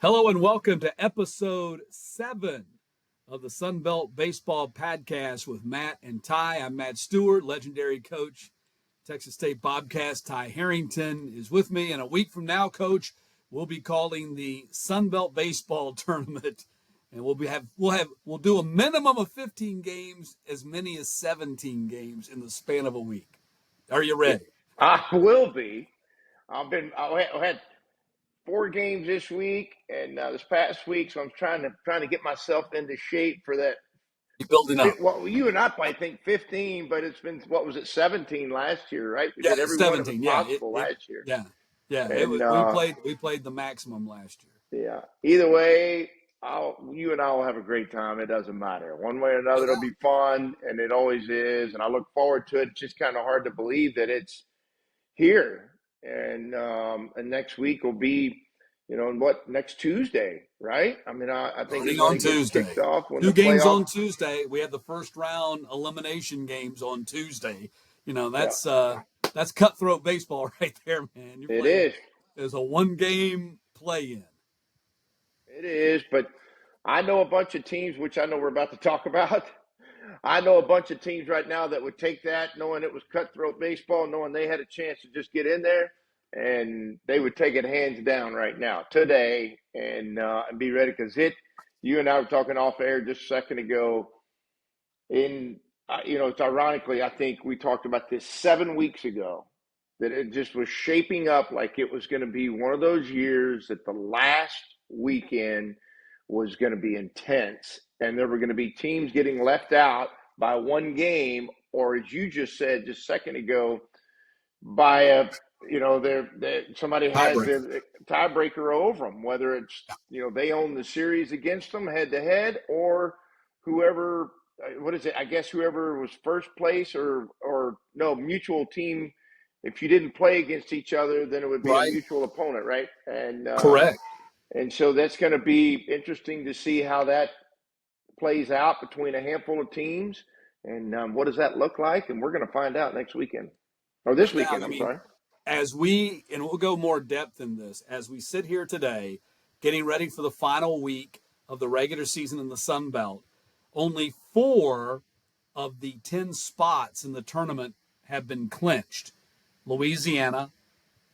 Hello and welcome to episode 7 of the Sunbelt Baseball Podcast with Matt and Ty. I'm Matt Stewart, legendary coach, Texas State Bobcats. Ty Harrington is with me, and a week from now, Coach, we'll be calling the Sunbelt Baseball Tournament, and we'll do a minimum of 15 games, as many as 17 games in the span of a week. Are you ready? I will be. I had 4 games this week and this past week, so I'm trying to get myself into shape for that. You're building up. Well, you and I probably think 15, but it's been, what was it, 17 last year, right? We Yeah, did every one of it 17. possible last year. Yeah. And We played the maximum last year. yeah, either way, you and I will have a great time. It doesn't matter. One way or another, it'll be fun, and it always is. And I look forward to it. It's just kind of hard to believe that it's here. And next week will be, next Tuesday, right? I mean, I think Starting everybody on gets Tuesday. kicked off when 2 the games playoff. on Tuesday. We have the first round elimination games on Tuesday. That's cutthroat baseball right there, man. It is. There's a 1-game play-in. It is, but I know a bunch of teams, which I know we're about to talk about. I know a bunch of teams right now that would take that, knowing it was cutthroat baseball, knowing they had a chance to just get in there, and they would take it hands down right now, today, and be ready, because you and I were talking off air just a second ago. It's ironically, I think we talked about this 7 weeks ago, that it just was shaping up like it was going to be one of those years that the last weekend was going to be intense, and there were going to be teams getting left out by 1 game, or as you just said just a second ago, by somebody has the tiebreaker over them, whether it's, they own the series against them head to head, or whoever, I guess whoever was first place, or no, mutual team. If you didn't play against each other, then it would be a mutual opponent, right? And Correct. And so that's going to be interesting to see how that plays out between a handful of teams, and what does that look like? And we're going to find out next weekend, or this weekend. I'm sorry. And we'll go more depth in this, as we sit here today, getting ready for the final week of the regular season in the Sun Belt, only 4 of the 10 spots in the tournament have been clinched. Louisiana,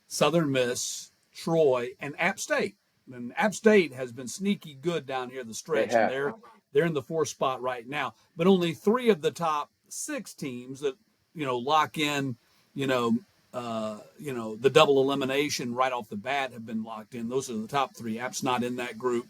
Southern Miss, Troy, and App State. And App State has been sneaky good down here the stretch, and they're in the 4th spot right now. But only 3 of the top 6 teams that lock in, the double elimination right off the bat have been locked in. Those are the top 3. App's not in that group.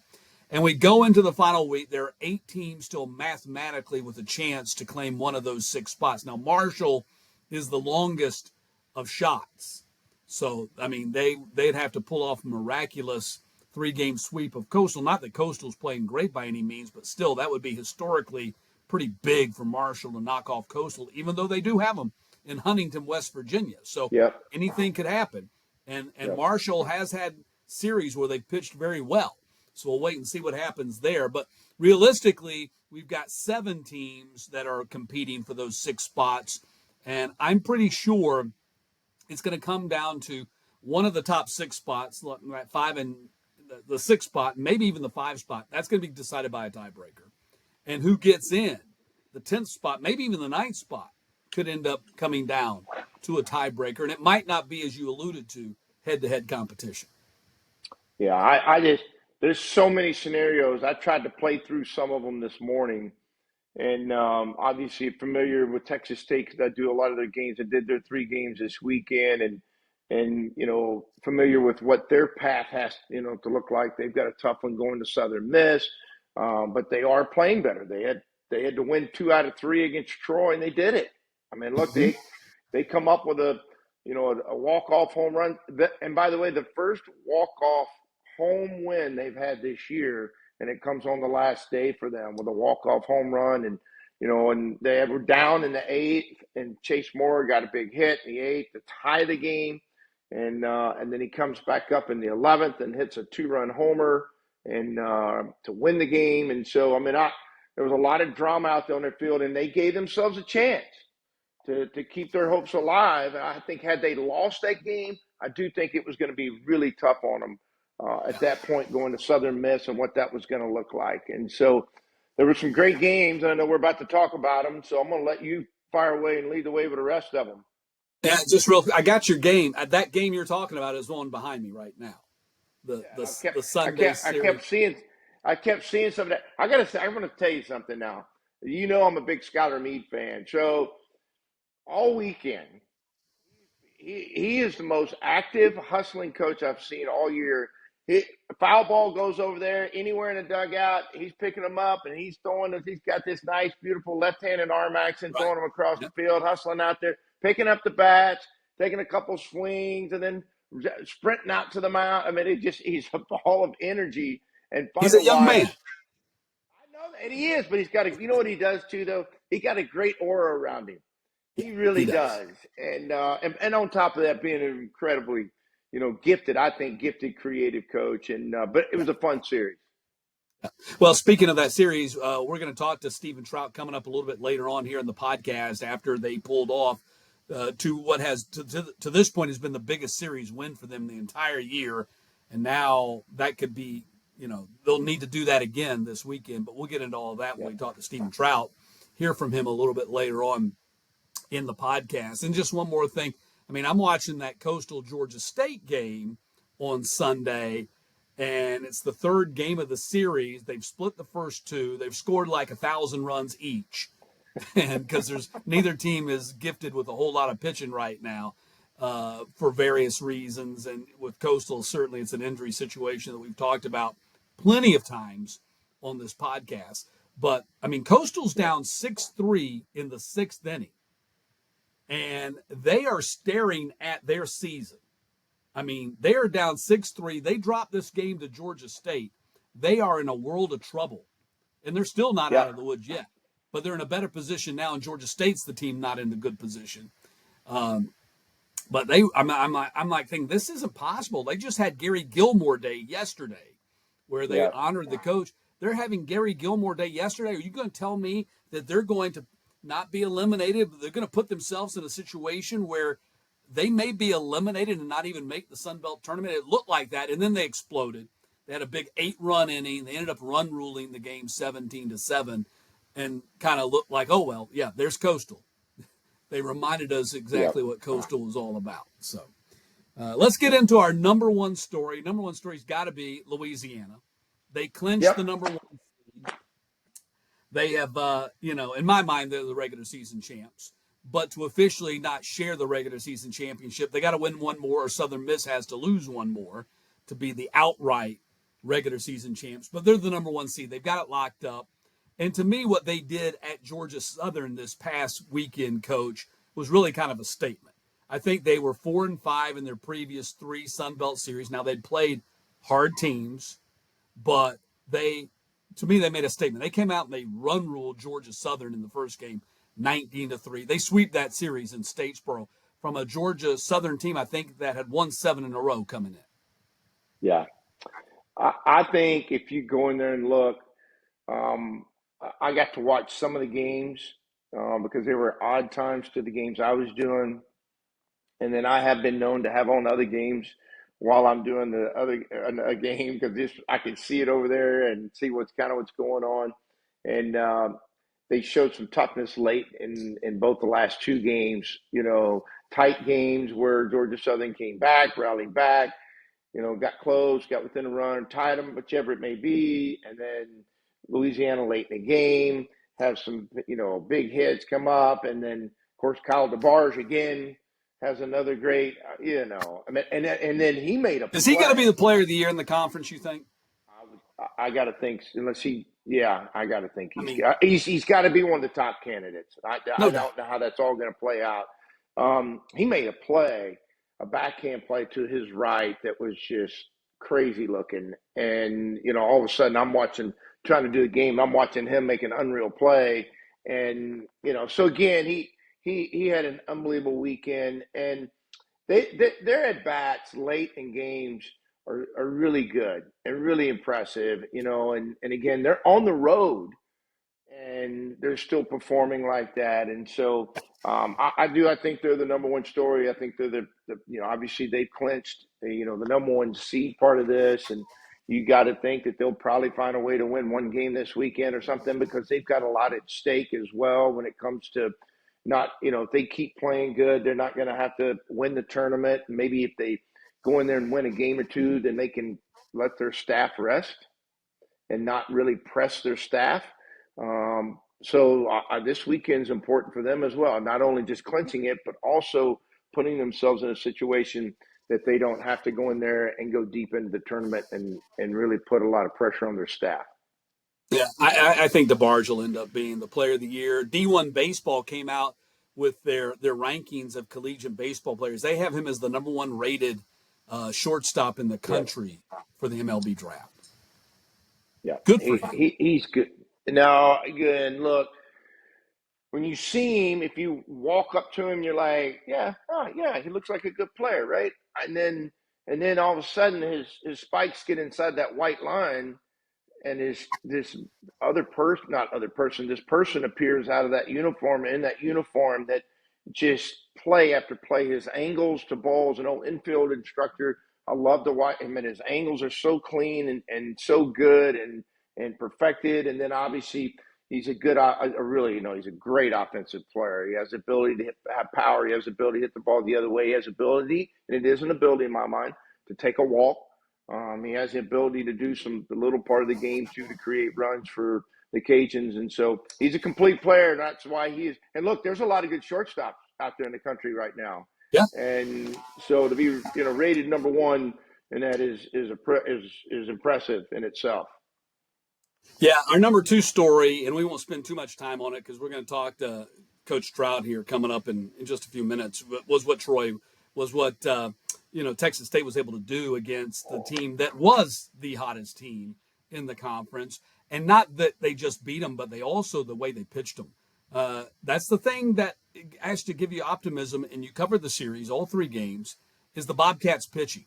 And we go into the final week. There are 8 teams still mathematically with a chance to claim one of those 6 spots. Now, Marshall is the longest of shots. So, I mean, they'd have to pull off a miraculous 3-game sweep of Coastal. Not that Coastal's playing great by any means, but still, that would be historically pretty big for Marshall to knock off Coastal, even though they do have them in Huntington, West Virginia. So anything could happen. And Marshall has had series where they've pitched very well. So we'll wait and see what happens there. But realistically, we've got 7 teams that are competing for those 6 spots. And I'm pretty sure it's going to come down to one of the top 6 spots, 5 and the 6th spot, maybe even the 5 spot. That's going to be decided by a tiebreaker. And who gets in the 10th spot, maybe even the 9th spot, could end up coming down to a tiebreaker. And it might not be, as you alluded to, head-to-head competition. Yeah, there's so many scenarios. I tried to play through some of them this morning. And obviously familiar with Texas State, because I do a lot of their games. I did their 3 games this weekend, and familiar with what their path has to look like. They've got a tough one going to Southern Miss, but they are playing better. They had to win 2 out of 3 against Troy, and they did it. I mean, look, they come up with a walk-off home run. And by the way, the first walk-off home win they've had this year, and it comes on the last day for them with a walk-off home run. And, and they were down in the 8th, and Chase Moore got a big hit in the 8th to tie the game. And then he comes back up in the 11th and hits a 2-run homer and to win the game. And so, I mean, there was a lot of drama out there on their field, and they gave themselves a chance to keep their hopes alive. And I think had they lost that game, I do think it was going to be really tough on them at that point going to Southern Miss and what that was going to look like. And so there were some great games. I know we're about to talk about them, so I'm going to let you fire away and lead the way with the rest of them. Yeah, just real. I got your game. That game you're talking about is one behind me right now. The Yeah, the I kept, the Sunday series. I kept seeing some of that. I got to say, I'm going to tell you something now. You know, I'm a big Skylar Meade fan. So all weekend, he is the most active, hustling coach I've seen all year. Foul ball goes over there, anywhere in the dugout, he's picking them up and he's throwing them. He's got this nice, beautiful left-handed arm action, Right. throwing them across the Yep. field, hustling out there, picking up the bats, taking a couple swings, and then sprinting out to the mound. I mean, he's a ball of energy and fun He's to a young man. watch. I know that, and he is, but he's got you know what he does too, though? He got a great aura around him. Yeah, He he really does. does, and on top of that, being an incredibly, gifted, I think, gifted creative coach, and but it Yeah. was a fun series. Well, speaking of that series, we're going to talk to Stephen Trout coming up a little bit later on here in the podcast after they pulled off to what has to this point has been the biggest series win for them the entire year, and now that could be they'll need to do that again this weekend. But we'll get into all that when Yeah, we talk to Stephen Trout, hear from him a little bit later on in the podcast. And just one more thing. I mean, I'm watching that Coastal Georgia State game on Sunday, and it's the third game of the series. They've split the first two. They've scored like 1,000 runs each, and because there's neither team is gifted with a whole lot of pitching right now for various reasons. And with Coastal, certainly it's an injury situation that we've talked about plenty of times on this podcast. But I mean, Coastal's yeah, down 6-3 in the sixth inning and they are staring at their season. I mean, they are down 6-3. They dropped this game to Georgia State. They are in a world of trouble, and they're still not yeah, out of the woods yet. But they're in a better position now, and Georgia State's the team not in a good position. But I'm like thinking this isn't possible. They just had Gary Gilmore Day yesterday, where they yeah, honored the coach. They're having Gary Gilmore Day yesterday. Are you going to tell me that they're going to not be eliminated, but they're going to put themselves in a situation where they may be eliminated and not even make the Sun Belt tournament? It looked like that, and then they exploded. They had a big 8-run inning. They ended up run ruling the game 17-7, and kind of looked like, oh well, yeah, there's Coastal. They reminded us yeah, exactly what Coastal was all about. So let's get into our number one story. Number one story's got to be Louisiana. They clinched yep, the number one seed. They have, in my mind, they're the regular season champs. But to officially not share the regular season championship, they got to win one more, or Southern Miss has to lose one more to be the outright regular season champs. But they're the number one seed. They've got it locked up. And to me, what they did at Georgia Southern this past weekend, Coach, was really kind of a statement. I think they were 4-5 in their previous three Sun Belt series. Now they'd played hard teams, but to me, they made a statement. They came out and they run ruled Georgia Southern in the first game, 19-3. They sweep that series in Statesboro from a Georgia Southern team, I think, that had won 7 in a row coming in. yeah. I think if you go in there and look, um, I got to watch some of the games because there were odd times to the games I was doing. And then I have been known to have on other games while I'm doing the other a game because this I can see it over there and see what's going on. And they showed some toughness late in both the last two games. Tight games where Georgia Southern came back, rallied back. Got close, got within a run, tied them, whichever it may be, and then Louisiana late in the game have some big hits come up, and then of course Kyle DeBarge again has another great, I mean, and then he made a Is he going to be play. the player of the year in the conference, you think? I got to think unless yeah, I got to think I he's mean, he's got to be one of the top candidates. I no doubt. don't know how that's all going to play out. He made a play, a backhand play to his right that was just crazy looking, and all of a sudden I'm watching, trying to do the game. I'm watching him make an unreal play, and so again he had an unbelievable weekend, and their at bats late in games are really good and really impressive, and again they're on the road, and they're still performing like that. And so I think they're the number one story. I think they're obviously they've clinched, the number one seed part of this. And you got to think that they'll probably find a way to win one game this weekend or something, because they've got a lot at stake as well when it comes to not, if they keep playing good, they're not going to have to win the tournament. Maybe if they go in there and win a game or two, then they can let their staff rest and not really press their staff. So this weekend is important for them as well, not only just clinching it, but also putting themselves in a situation that they don't have to go in there and go deep into the tournament and really put a lot of pressure on their staff. Yeah, I think DeBarge will end up being the player of the year. D1 Baseball came out with their rankings of collegiate baseball players. They have him as the number one rated shortstop in the country for the MLB draft. Yeah, Good for him. He's good. No, again, look, when you see him, if you walk up to him, you're like, yeah, he looks like a good player, right? And then all of a sudden his spikes get inside that white line, and this person appears out of that uniform, in that uniform, that just play after play, his angles to balls, an old infield instructor. I love to watch him, and his angles are so clean and so good and perfected. And then obviously he's he's a great offensive player. He has the ability to have power. He has the ability to hit the ball the other way. He has ability, and it is an ability in my mind, to take a walk. He has the ability to do the little part of the game too, to create runs for the Cajuns. And so he's a complete player. And that's why he is. And look, there's a lot of good shortstops out there in the country right now. Yeah. And so to be, rated number one, and that is impressive in itself. Yeah, our number two story, and we won't spend too much time on it because we're going to talk to Coach Trout here coming up in just a few minutes, was what Texas State was able to do against the team that was the hottest team in the conference. And not that they just beat them, but the way they pitched them. That's the thing that has to give you optimism, and you covered the series, all three games, is the Bobcats pitching.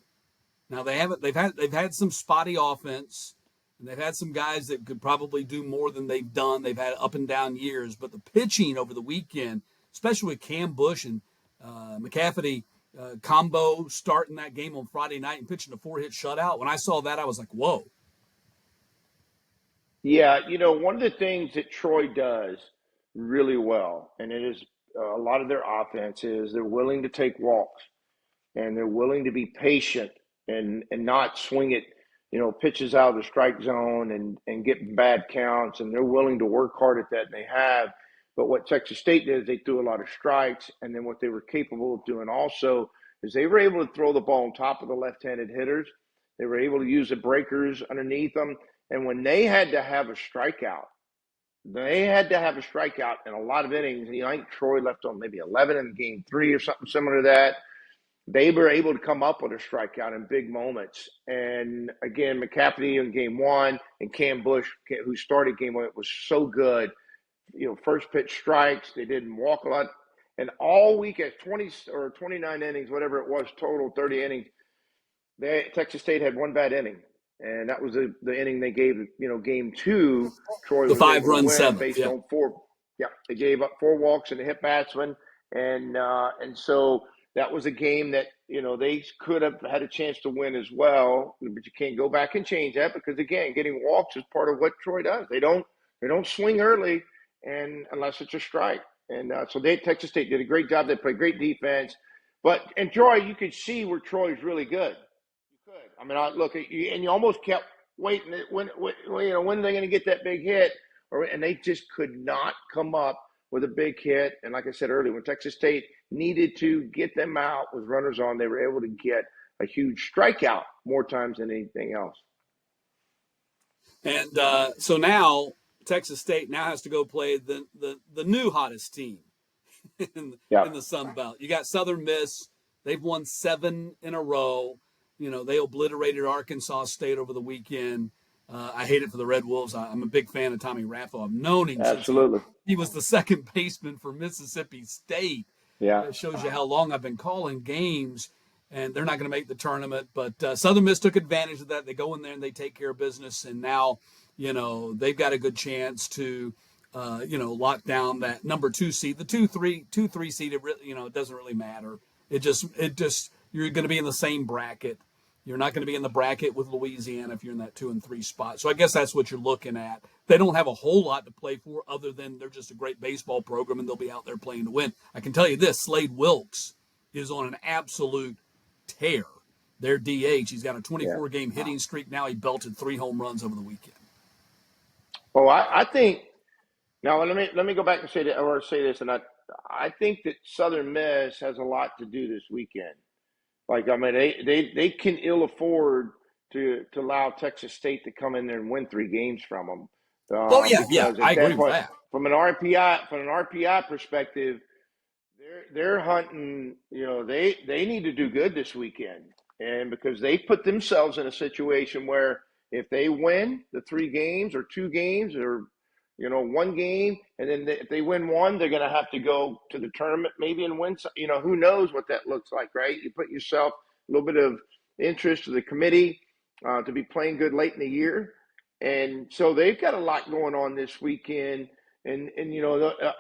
Now they've had some spotty offense, and they've had some guys that could probably do more than they've done. They've had up and down years, but the pitching over the weekend, especially with Cam Bush and McCafferty combo starting that game on Friday night and pitching a 4-hit shutout. When I saw that, I was like, whoa. Yeah, one of the things that Troy does really well, and it is a lot of their offense, is they're willing to take walks, and they're willing to be patient and not swing it, pitches out of the strike zone and get bad counts, and they're willing to work hard at that, and they have. But what Texas State did is they threw a lot of strikes, and then what they were capable of doing also is they were able to throw the ball on top of the left-handed hitters. They were able to use the breakers underneath them, and when they had to have a strikeout, in a lot of innings. I think Troy left on maybe 11 in game 3 or something similar to that. They were able to come up with a strikeout in big moments. And again, McCafferty in game 1 and Cam Bush, who started game 1, was so good. First pitch strikes. They didn't walk a lot. And all week at 20 or 29 innings, whatever it was, total 30 innings, Texas State had one bad inning. And that was the inning they gave, game 2. Troy the was 5-run 7 based on 4. Yeah, they gave up 4 walks and a hit batsman. And so that was a game that, they could have had a chance to win as well. But you can't go back and change that because, again, getting walks is part of what Troy does. They don't swing early and unless it's a strike. And so Texas State did a great job. They played great defense. And Troy, you could see where Troy's really good. I mean, I look at you, and you almost kept waiting. When are they going to get that big hit? And they just could not come up with a big hit. And like I said earlier, when Texas State needed to get them out with runners on, they were able to get a huge strikeout more times than anything else. And so now Texas State now has to go play the new hottest team in the Sun Belt. You got Southern Miss. They've won 7 in a row. They obliterated Arkansas State over the weekend. I hate it for the Red Wolves. I'm a big fan of Tommy Raffo. I've known him Absolutely. since he was the second baseman for Mississippi State. Yeah. It shows you how long I've been calling games, and they're not going to make the tournament. But Southern Miss took advantage of that. They go in there and they take care of business, and now, they've got a good chance to lock down that number 2 seed. The 2 3 seed, it doesn't really matter. It just you're going to be in the same bracket. You're not going to be in the bracket with Louisiana if you're in that 2 and 3 spot. So I guess that's what you're looking at. They don't have a whole lot to play for other than they're just a great baseball program and they'll be out there playing to win. I can tell you this: Slade Wilkes is on an absolute tear. Their DH. He's got a 24-game hitting streak now. He belted 3 home runs over the weekend. Oh, I think now let me go back and say this, and I think that Southern Miss has a lot to do this weekend. Like, I mean, they can ill afford to allow Texas State to come in there and win 3 games from them. Oh yeah, Because I at agree that with point, that. from an RPI perspective, they're hunting. They need to do good this weekend, and because they put themselves in a situation where if they win the 3 games or 2 games or 1 game, and then if they win 1, they're going to have to go to the tournament maybe and win. Who knows what that looks like, right? You put yourself a little bit of interest to the committee to be playing good late in the year, and so they've got a lot going on this weekend. And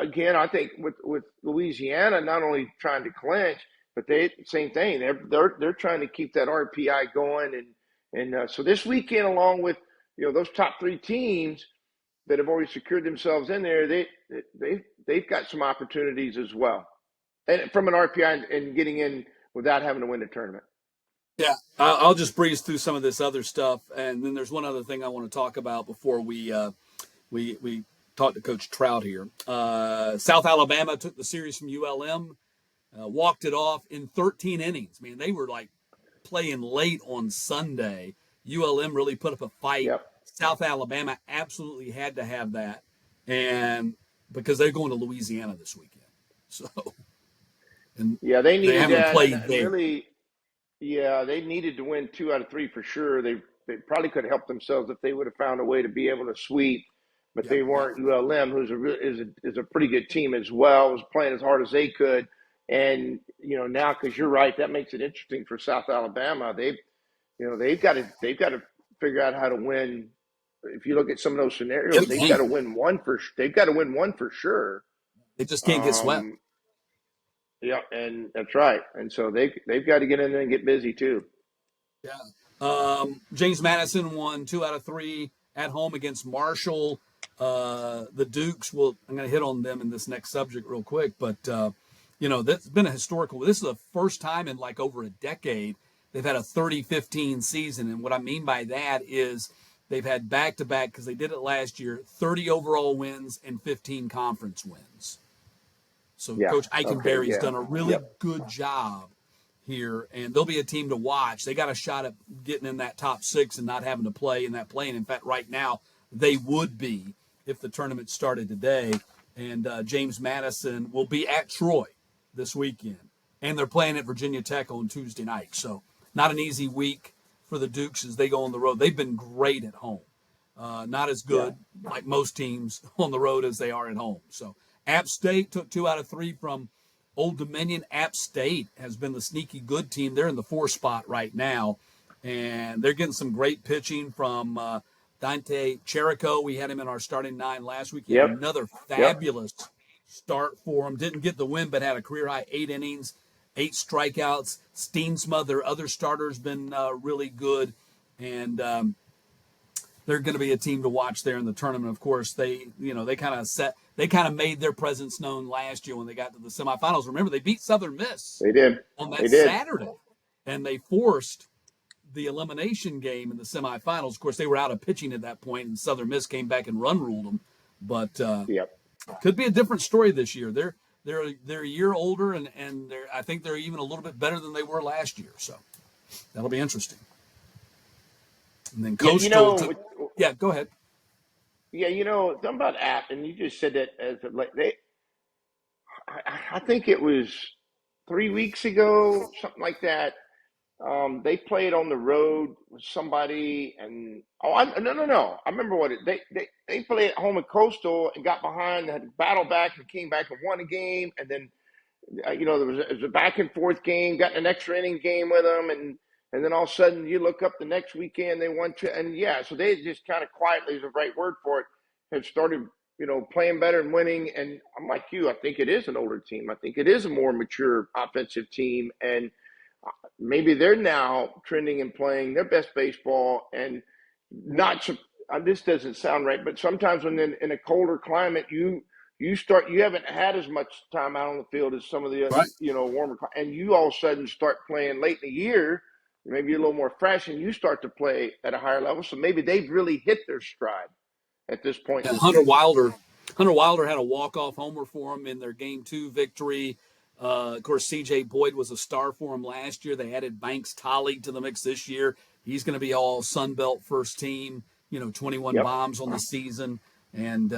again, I think with Louisiana not only trying to clinch, but same thing. They're trying to keep that RPI going, and so this weekend, along with those top 3 teams that have already secured themselves in there, they've got some opportunities as well, and from an RPI and getting in without having to win the tournament. Yeah, I'll just breeze through some of this other stuff, and then there's one other thing I want to talk about before we talk to Coach Trout here. South Alabama took the series from ULM, walked it off in 13 innings. Man, they were like playing late on Sunday. ULM really put up a fight. Yep. South Alabama absolutely had to have that, and because they're going to Louisiana this weekend, so and Yeah, they they needed haven't that, played and there. really, yeah, they needed to win 2 out of 3 for sure. They probably could have helped themselves if they would have found a way to be able to sweep, but Yep, they yep. weren't. ULM, is a pretty good team as well, was playing as hard as they could, and now because you're right, that makes it interesting for South Alabama. They've got to figure out how to win. If you look at some of those scenarios, Get a game. they've got to win one for sure. They just can't get swept. Um, yeah, and that's right. And so they've got to get in there and get busy too. Yeah. James Madison won 2 out of 3 at home against Marshall. The Dukes I'm going to hit on them in this next subject real quick, but that's been a historical. This is the first time in like over a decade they've had a 30-15 season, and what I mean by that is they've had back-to-back, because they did it last year, 30 overall wins and 15 conference wins. So Yeah. Coach Okay. Eichenberry's Yeah. done a really Yep. good job here, and they'll be a team to watch. They got a shot at getting in that top 6 and not having to play in that play. And in fact, right now, they would be if the tournament started today. And James Madison will be at Troy this weekend. And they're playing at Virginia Tech on Tuesday night. So not an easy week for the Dukes as they go on the road. They've been great at home. Not as good like most teams on the road as they are at home. So App State took 2 out of 3 from Old Dominion. App State has been the sneaky good team. They're in the 4 spot right now, and they're getting some great pitching from Dante Cherico. We had him in our starting 9 last week. He had Yep. another Yep. fabulous start for him. Didn't get the win, but had a career-high 8 innings, 8 strikeouts. Steensma, their other starter's been really good, and they're going to be a team to watch there in the tournament. Of course, they kind of made their presence known last year when they got to the semifinals. Remember, they beat Southern Miss They did. on They that did. Saturday, and they forced the elimination game in the semifinals. Of course, they were out of pitching at that point, and Southern Miss came back and run ruled them. But Yep. could be a different story this year. They're a year older, and I think they're even a little bit better than they were last year. So that'll be interesting. And then Coastal. Yeah, go ahead. Yeah, something about App, and you just said that as of like I think it was 3 weeks ago, something like that. They played on the road with somebody, and no. I remember they played at home at Coastal and got behind, had to battle back, and came back and won a game, and then it was a back and forth game, got an extra inning game with them, and then all of a sudden you look up the next weekend they won two, and yeah, so they just kind of quietly is the right word for it, had started playing better and winning. And I'm like you, I think it is an older team. I think it is a more mature offensive team. And maybe they're now trending and playing their best baseball. And not this doesn't sound right, but sometimes when in a colder climate, you haven't had as much time out on the field as some of the Right. warmer, and you all of a sudden start playing late in the year, maybe a little more fresh, and you start to play at a higher level. So maybe they've really hit their stride at this point in And the season. Hunter Wilder had a walk-off homer for him in their Game 2 victory. Of course, C.J. Boyd was a star for him last year. They added Banks Tolly to the mix this year. He's going to be all Sun Belt first team, 21 Yep. bombs on the season. And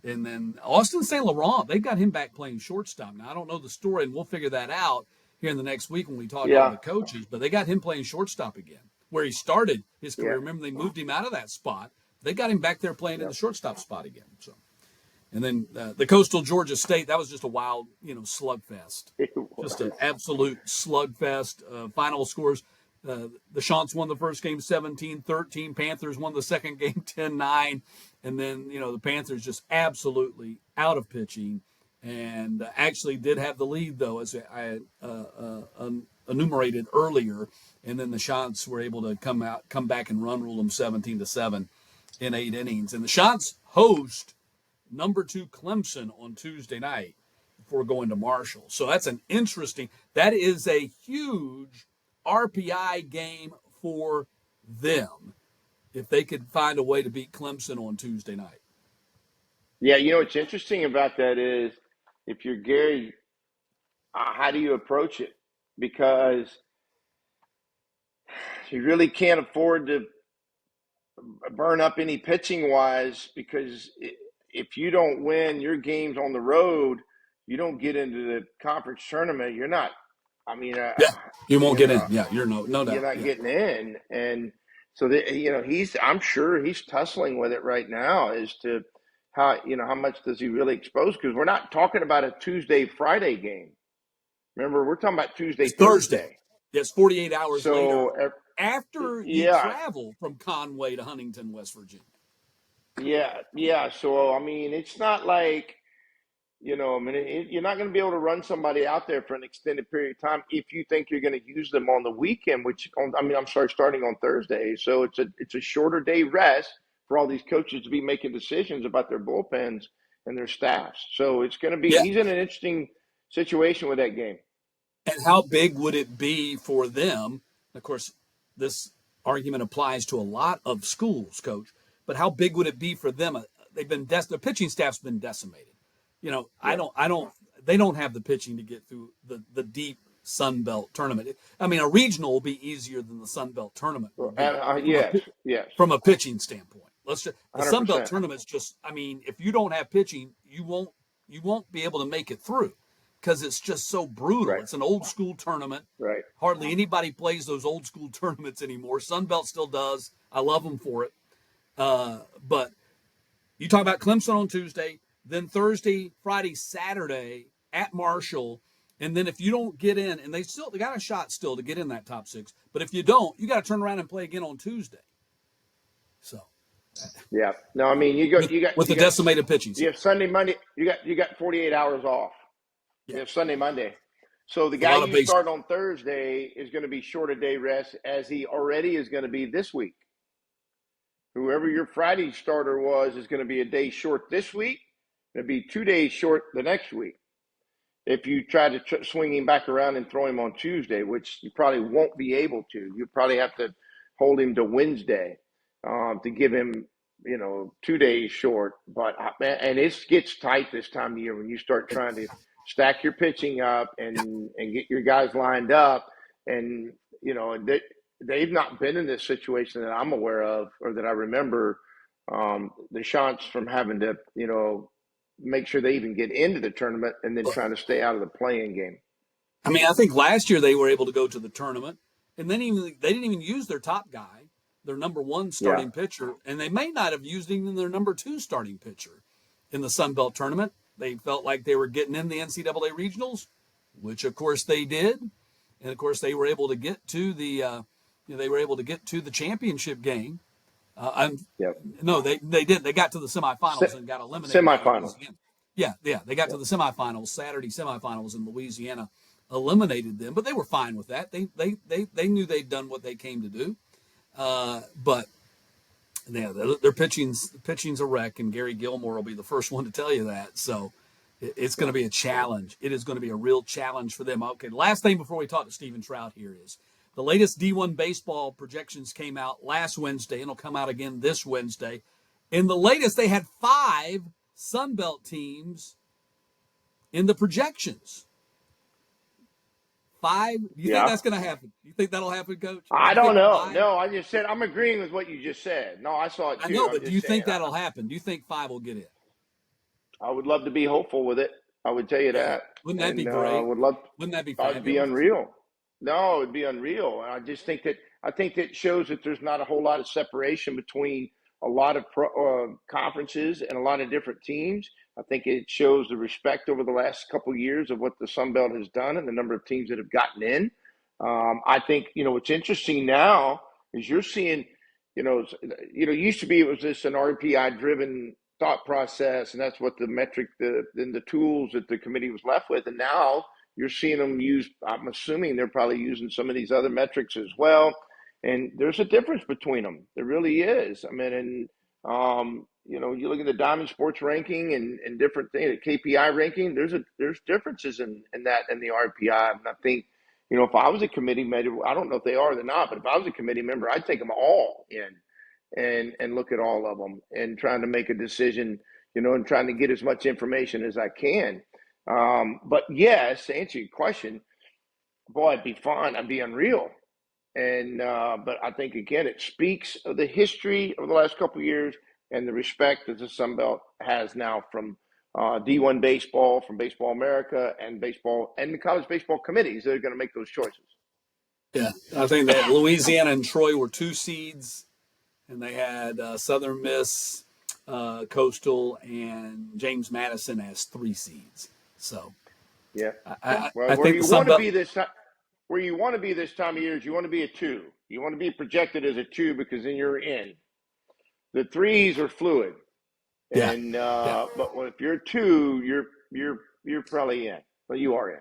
then Austin St. Laurent, they've got him back playing shortstop. Now, I don't know the story, and we'll figure that out here in the next week when we talk to all Yeah. the coaches. But they got him playing shortstop again, where he started his career. Yeah. Remember, they moved him out of that spot. They got him back there playing in the shortstop spot again. So, and then the Coastal Georgia State, that was just a wild, slugfest. Just an absolute slugfest. Final scores: the Chants won the first game 17-13. Panthers won the second game 10-9, and then the Panthers just absolutely out of pitching, and actually did have the lead though, as I enumerated earlier. And then the Chants were able to come back and rule them 17-7. In 8 innings. And the Chants host number 2 Clemson on Tuesday night before going to Marshall. So that is a huge RPI game for them if they could find a way to beat Clemson on Tuesday night. Yeah, what's interesting about that is if you're Gary, how do you approach it? Because you really can't afford to burn up any pitching wise, because if you don't win your games on the road, you don't get into the conference tournament. You're not. I mean, You won't get in. Yeah, you're no doubt. You're not getting in, and so I'm sure he's tussling with it right now as to how much does he really expose, because we're not talking about a Tuesday Friday game. Remember, we're talking about Tuesday Thursday. Yes, 48 hours later. After you Yeah. travel from Conway to Huntington, West Virginia. Yeah. So, I mean, it's not like, you're not going to be able to run somebody out there for an extended period of time if you think you're going to use them on the weekend, starting on Thursday. So it's a shorter day rest for all these coaches to be making decisions about their bullpens and their staffs. So it's going to be, he's in an interesting situation with that game. And how big would it be for them? Of course, this argument applies to a lot of schools, Coach. But how big would it be for them? They've been the pitching staff's been decimated. They don't have the pitching to get through the deep Sun Belt tournament. I mean, a regional will be easier than the Sun Belt tournament. Yes. From a pitching standpoint, the 100%. Sun Belt tournament's just. I mean, if you don't have pitching, you won't be able to make it through, because it's just so brutal. Right. It's an old school tournament. Right. Hardly anybody plays those old school tournaments anymore. Sun Belt still does. I love them for it. But you talk about Clemson on Tuesday, then Thursday, Friday, Saturday at Marshall. And then if you don't get in, and they got a shot still to get in that top 6. But if you don't, you got to turn around and play again on Tuesday. So. Yeah. No, I mean, you got decimated pitching. You have Sunday, Monday. You got 48 hours off. Yeah. You have Sunday, Monday. So the guy you start on Thursday is going to be short a day rest, as he already is going to be this week. Whoever your Friday starter was is going to be a day short this week. It'll be 2 days short the next week. If you try to swing him back around and throw him on Tuesday, which you probably won't be able to. You probably have to hold him to Wednesday to give him, 2 days short. And it gets tight this time of year when you start trying to stack your pitching up and get your guys lined up. And, they've not been in this situation that I'm aware of, or that I remember, the Chants from having to, make sure they even get into the tournament and then trying to stay out of the play-in game. I mean, I think last year they were able to go to the tournament, and then they didn't even use their top guy, their number 1 starting pitcher, and they may not have used even their number 2 starting pitcher in the Sun Belt tournament. They felt like they were getting in the NCAA regionals, which of course they did, and of course they were able to get to the championship game I'm Yep. No, they did. They got to the semifinals and got eliminated by Semifinals. Louisiana. Yeah. They got to Yep. the semifinals, Saturday semifinals, and Louisiana eliminated them. But they were fine with that. They knew they'd done what they came to do. But yeah, their pitching's a wreck, and Gary Gilmore will be the first one to tell you that. So it's going to be a challenge. It is going to be a real challenge for them. Okay, last thing before we talk to Stephen Trout here is the latest D1 baseball projections came out last Wednesday, and will come out again this Wednesday. In the latest, they had 5 Sun Belt teams in the projections. 5. Do you think Yeah. that's going to happen? You think that'll happen, Coach? I You don't think know. 5? No, I just said I'm agreeing with what you just said. No, I saw it I too. know, I'm but do just you saying think that'll happen? Do you think 5 will get in? I would love to be hopeful with it. I would tell you Yeah. that, Wouldn't that be and great? would love. Wouldn't that be It'd be fabulous? unreal. No, it'd be unreal. And I think that shows that there's not a whole lot of separation between a lot of conferences and a lot of different teams. I think it shows the respect over the last couple of years of what the Sun Belt has done and the number of teams that have gotten in. I think what's interesting now is you're seeing, used to be it was just an RPI driven thought process, and that's what the metric, the tools that the committee was left with, and now you're seeing them use. I'm assuming they're probably using some of these other metrics as well. And there's a difference between them. There really is. I mean, and you look at the Diamond Sports ranking and different things, the KPI ranking. There's differences in that and the RPI. And I think, if I was a committee member, I don't know if they are or not, but if I was a committee member, I'd take them all in and look at all of them and trying to make a decision, and trying to get as much information as I can. But yes, to answer your question, boy, it'd be fun. I'd be unreal. And but I think again, it speaks of the history of the last couple of years and the respect that the Sun Belt has now from D1 baseball, from Baseball America, and baseball and the college baseball committees that are going to make those choices. Yeah, I think that Louisiana and Troy were 2 seeds, and they had Southern Miss, Coastal, and James Madison as 3 seeds. So Yeah. I Well, think the Sun Belt. where you want to be this time of year is you want to be a 2. You want to be projected as a 2 because then you're in. The 3s are fluid, Yeah, and yeah, but if you're a 2, you're probably in, but you are in.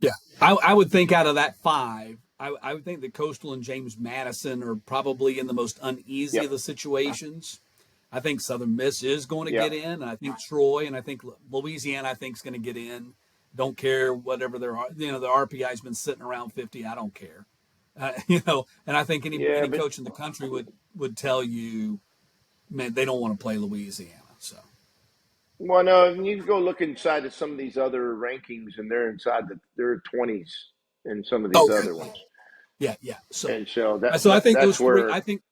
yeah. I would think out of that 5, I would think that Coastal and James Madison are probably in the most uneasy Yep. of the situations. I think Southern Miss is going to Yep. get in. And I think Troy and I think Louisiana, I think, is going to get in. Don't care whatever their, the RPI's been sitting around 50. I don't care. And I think Yeah, any but coach in the country would tell you, man, they don't want to play Louisiana. So well, no, and you can go look inside of some of these other rankings, and they're inside their 20s in some of these okay, other ones, yeah. So and so I think that's those 3. where I think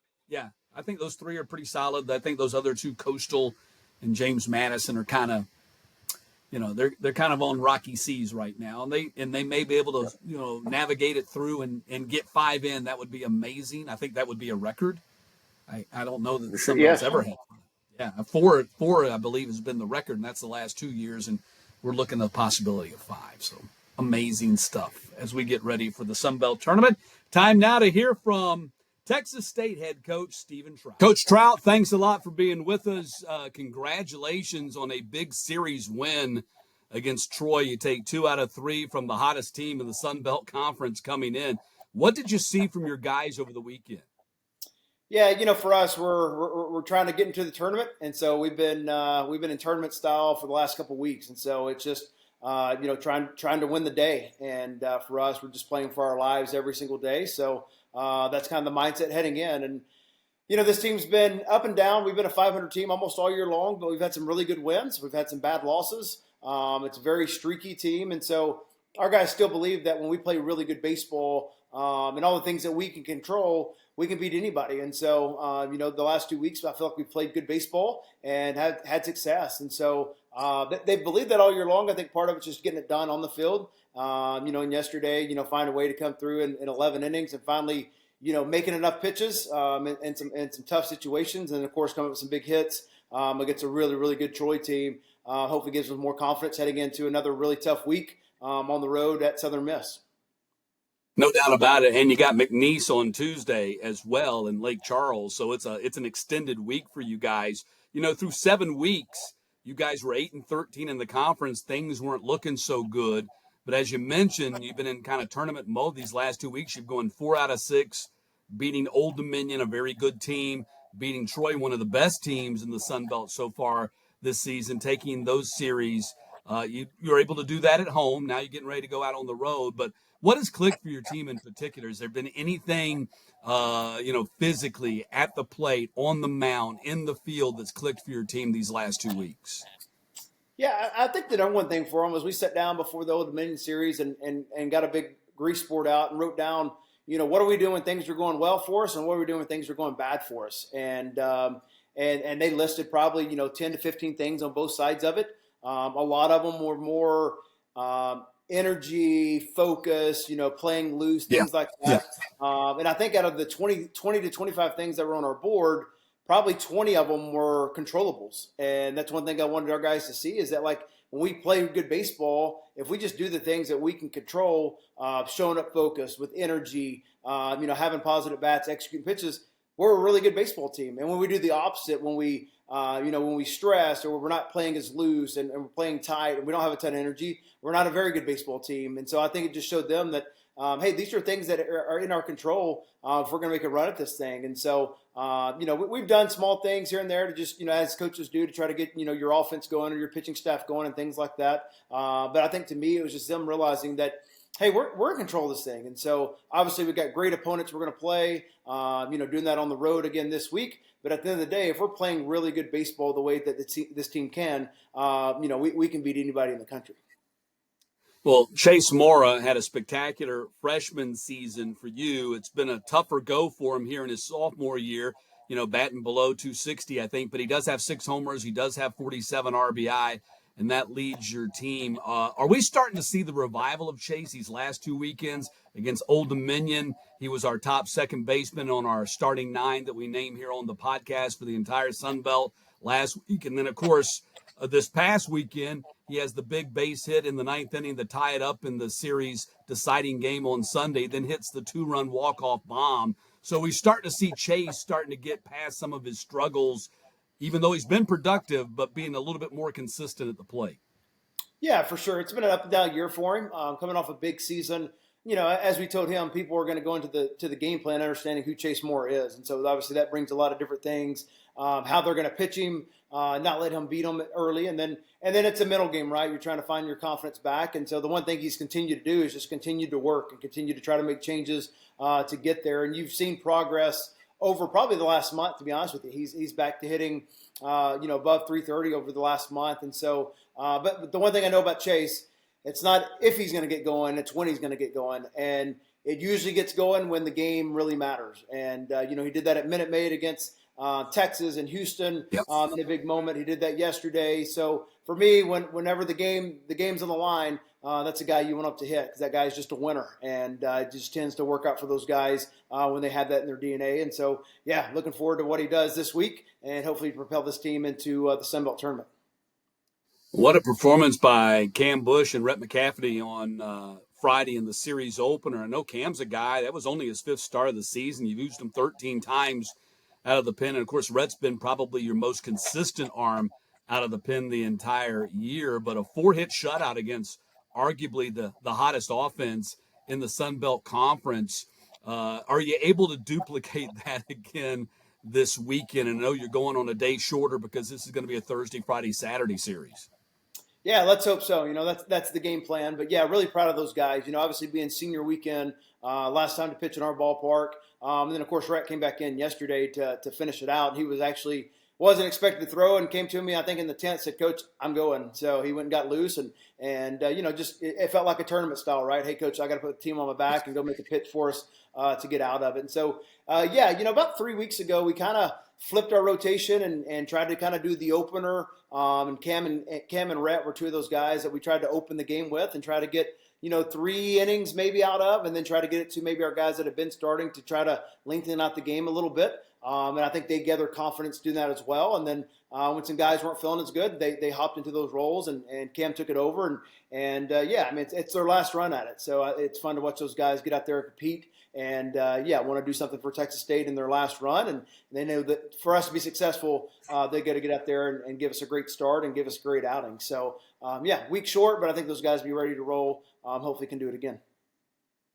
those 3 are pretty solid. I think those other 2, Coastal and James Madison, are kind of, they're kind of on rocky seas right now, and they may be able to navigate it through and get 5 in. That would be amazing. I think that would be a record. I don't know that the Sun Belt's yes, ever had. Yeah, 4 I believe has been the record, and that's the last 2 years, and we're looking at the possibility of 5. So amazing stuff as we get ready for the Sun Belt tournament. Time now to hear from Texas State head coach Stephen Trout. Coach Trout, thanks a lot for being with us. Congratulations on a big series win against Troy. You take 2 out of 3 from the hottest team in the Sun Belt Conference coming in. What did you see from your guys over the weekend? Yeah, for us, we're trying to get into the tournament, and so we've been in tournament style for the last couple of weeks, and so it's just trying to win the day, and for us, we're just playing for our lives every single day. So that's kind of the mindset heading in, and this team's been up and down. We've been a 500 team almost all year long, but we've had some really good wins. We've had some bad losses. It's a very streaky team, and so our guys still believe that when we play really good baseball and all the things that we can control, we can beat anybody. And so, the last 2 weeks, I feel like we played good baseball and had success. And so they believe that all year long. I think part of it's just getting it done on the field. And yesterday, find a way to come through in 11 innings and finally, making enough pitches in some tough situations. And, of course, coming up with some big hits against a really, really good Troy team. Hopefully gives us more confidence heading into another really tough week on the road at Southern Miss. No doubt about it. And you got McNeese on Tuesday as well in Lake Charles. So it's an extended week for you guys. Through 7 weeks, you guys were 8-13 in the conference. Things weren't looking so good. But as you mentioned, you've been in kind of tournament mode these last 2 weeks. You've gone 4 out of 6, beating Old Dominion, a very good team, beating Troy, one of the best teams in the Sun Belt so far this season, taking those series. You're able to do that at home. Now you're getting ready to go out on the road. But what has clicked for your team in particular? Has there been anything, physically at the plate, on the mound, in the field that's clicked for your team these last 2 weeks? Yeah, I think the number one thing for them was we sat down before the Old Dominion series and got a big grease board out and wrote down, what are we doing when things are going well for us and what are we doing when things are going bad for us. And they listed probably, 10 to 15 things on both sides of it. A lot of them were more energy, focus, playing loose, things like that. Yeah. And I think out of the 20 to 25 things that were on our board, probably 20 of them were controllables. And that's one thing I wanted our guys to see is that, like, when we play good baseball, if we just do the things that we can control, showing up focused with energy, having positive bats, executing pitches, we're a really good baseball team. And when we do the opposite, when we stress or we're not playing as loose and we're playing tight and we don't have a ton of energy, we're not a very good baseball team. And so I think it just showed them that, hey, these are things that are in our control if we're going to make a run at this thing. And so, we've done small things here and there to just, as coaches do, to try to get, your offense going or your pitching staff going and things like that. But I think to me, it was just them realizing that, hey, we're in control of this thing. And so obviously we've got great opponents we're going to play, doing that on the road again this week. But at the end of the day, if we're playing really good baseball the way that this team can, we can beat anybody in the country. Well, Chase Mora had a spectacular freshman season for you. It's been a tougher go for him here in his sophomore year, batting below 260, I think. But he does have 6 homers. He does have 47 RBI, and that leads your team. Are we starting to see the revival of Chase these last 2 weekends against Old Dominion? He was our top second baseman on our starting 9 that we name here on the podcast for the entire Sun Belt last week. And then, of course, this past weekend, he has the big base hit in the 9th inning to tie it up in the series deciding game on Sunday, then hits the 2-run walk-off bomb. So we start to see Chase starting to get past some of his struggles, even though he's been productive, but being a little bit more consistent at the plate. Yeah, for sure. It's been an up and down year for him, coming off a big season. As we told him, people are going to go into the game plan understanding who Chase Moore is. And so obviously that brings a lot of different things, how they're going to pitch him, not let him beat them early. And then it's a mental game, right? You're trying to find your confidence back. And so the one thing he's continued to do is just continue to work and continue to try to make changes to get there. And you've seen progress over probably the last month, to be honest with you. He's back to hitting, above 330 over the last month. And so, but the one thing I know about Chase, it's not if he's going to get going, it's when he's going to get going. And it usually gets going when the game really matters. And, he did that at Minute Maid against Texas and Houston in a big moment. He did that yesterday. So for me, whenever the game's on the line, that's a guy you want up to hit because that guy's just a winner. And it just tends to work out for those guys when they have that in their DNA. And so, yeah, looking forward to what he does this week and hopefully propel this team into the Sun Belt tournament. What a performance by Cam Bush and Rhett McCafferty on Friday in the series opener. I know Cam's a guy, that was only his 5th start of the season. You've used him 13 times out of the pen. And, of course, Rhett's been probably your most consistent arm out of the pen the entire year. But a 4-hit shutout against arguably the hottest offense in the Sun Belt Conference. Are you able to duplicate that again this weekend? And I know you're going on a day shorter because this is going to be a Thursday, Friday, Saturday series. Yeah, let's hope so. That's the game plan. But, yeah, really proud of those guys. Obviously being senior weekend, last time to pitch in our ballpark. And then, of course, Rhett came back in yesterday to finish it out. He wasn't expected to throw and came to me, I think, in the 10th, said, Coach, I'm going. So he went and got loose. And just it felt like a tournament style, right? Hey, Coach, I got to put the team on my back and go make a pitch for us to get out of it. And so, about 3 weeks ago, we kind of flipped our rotation and tried to kind of do the opener. And Cam and Rhett were 2 of those guys that we tried to open the game with and try to get 3 innings maybe out of, and then try to get it to maybe our guys that have been starting to try to lengthen out the game a little bit. And I think they gathered confidence doing that as well. And then when some guys weren't feeling as good, they hopped into those roles, and Cam took it over. And yeah, I mean, it's their last run at it. So it's fun to watch those guys get out there and compete. And yeah, want to do something for Texas State in their last run. And they know that for us to be successful, they got to get out there and give us a great start and give us a great outing. So yeah, week short, but I think those guys will be ready to roll. Hopefully can do it again.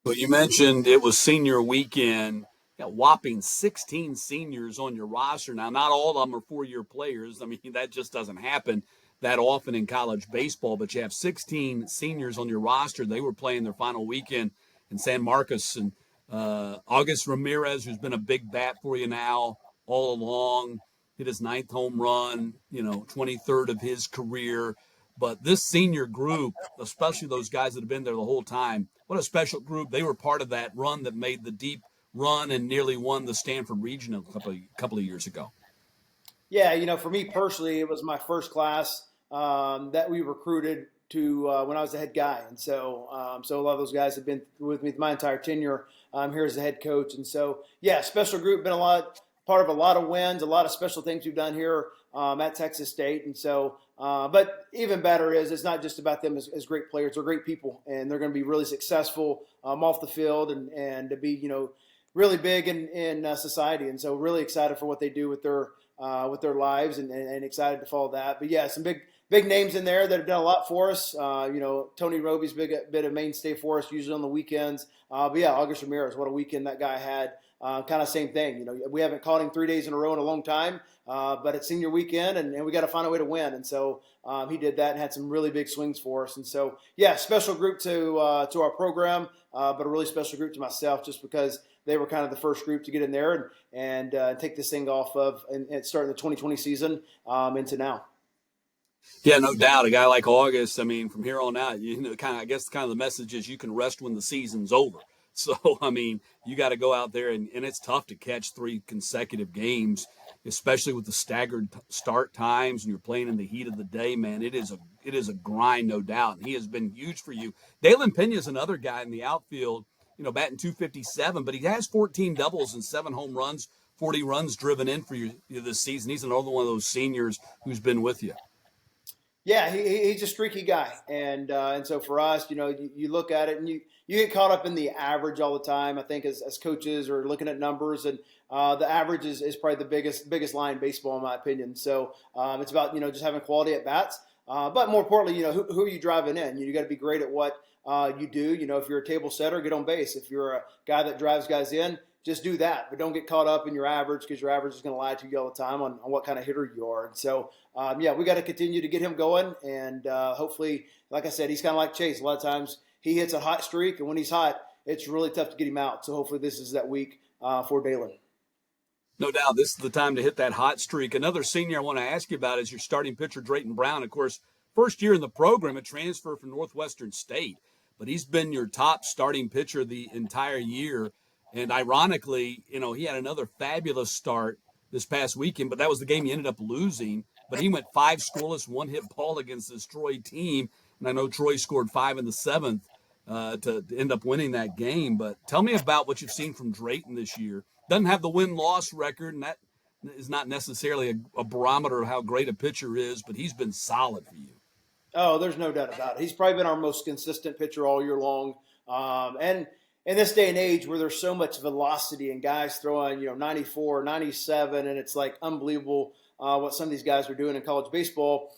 Well, you mentioned it was senior weekend. You got whopping 16 seniors on your roster. Now, not all of them are four-year players. I mean, that just doesn't happen that often in college baseball, but you have 16 seniors on your roster. They were playing their final weekend in San Marcos, and August Ramirez, who's been a big bat for you now all along, hit his 9th home run, 23rd of his career. But this senior group, especially those guys that have been there the whole time, what a special group. They were part of that run that made the deep run and nearly won the Stanford Regional a couple of years ago. Yeah, for me personally, it was my first class that we recruited to when I was the head guy. And so so a lot of those guys have been with me my entire tenure here as the head coach. And so, yeah, special group, been part of a lot of wins, a lot of special things we've done here at Texas State. And so, but even better is it's not just about them as great players. They're great people, and they're going to be really successful off the field and to be, really big in society. And so really excited for what they do with their lives and excited to follow that. But yeah, some big names in there that have done a lot for us. Tony Roby's bit of mainstay for us, usually on the weekends. But yeah, August Ramirez, what a weekend that guy had. Kind of same thing. We haven't caught him 3 days in a row in a long time, but it's senior weekend, and we got to find a way to win. And so he did that and had some really big swings for us. And so, yeah, special group to our program, but a really special group to myself just because they were kind of the first group to get in there and take this thing off of and starting the 2020 season into now. Yeah, no doubt. A guy like August, I mean, from here on out, I guess the message is you can rest when the season's over. So, I mean, you got to go out there, and it's tough to catch 3 consecutive games, especially with the staggered start times, and you're playing in the heat of the day, man. It is a grind, no doubt, and he has been huge for you. Dalen Pena's another guy in the outfield, batting .257, but he has 14 doubles and 7 home runs, 40 runs driven in for you this season. He's another one of those seniors who's been with you. Yeah, he's a streaky guy, and so for us, you look at it and you get caught up in the average all the time. I think as coaches are looking at numbers, and the average is probably the biggest line in baseball in my opinion. So it's about just having quality at bats, but more importantly, who are you driving in? You got to be great at what you do. If you're a table setter, get on base. If you're a guy that drives guys in, just do that, but don't get caught up in your average because your average is going to lie to you all the time on what kind of hitter you are. And so, yeah, we got to continue to get him going. And hopefully, like I said, he's kind of like Chase. A lot of times he hits a hot streak, and when he's hot, it's really tough to get him out. So hopefully this is that week for Dalen. No doubt this is the time to hit that hot streak. Another senior I want to ask you about is your starting pitcher, Drayton Brown. Of course, first year in the program, a transfer from Northwestern State. But he's been your top starting pitcher the entire year. And ironically, he had another fabulous start this past weekend, but that was the game he ended up losing. But he went 5 scoreless, 1-hit ball against this Troy team. And I know Troy scored 5 in the 7th to end up winning that game. But tell me about what you've seen from Drayton this year. Doesn't have the win-loss record, and that is not necessarily a barometer of how great a pitcher is, but he's been solid for you. Oh, there's no doubt about it. He's probably been our most consistent pitcher all year long. And in this day and age where there's so much velocity and guys throwing, 94, 97, and it's like unbelievable what some of these guys are doing in college baseball,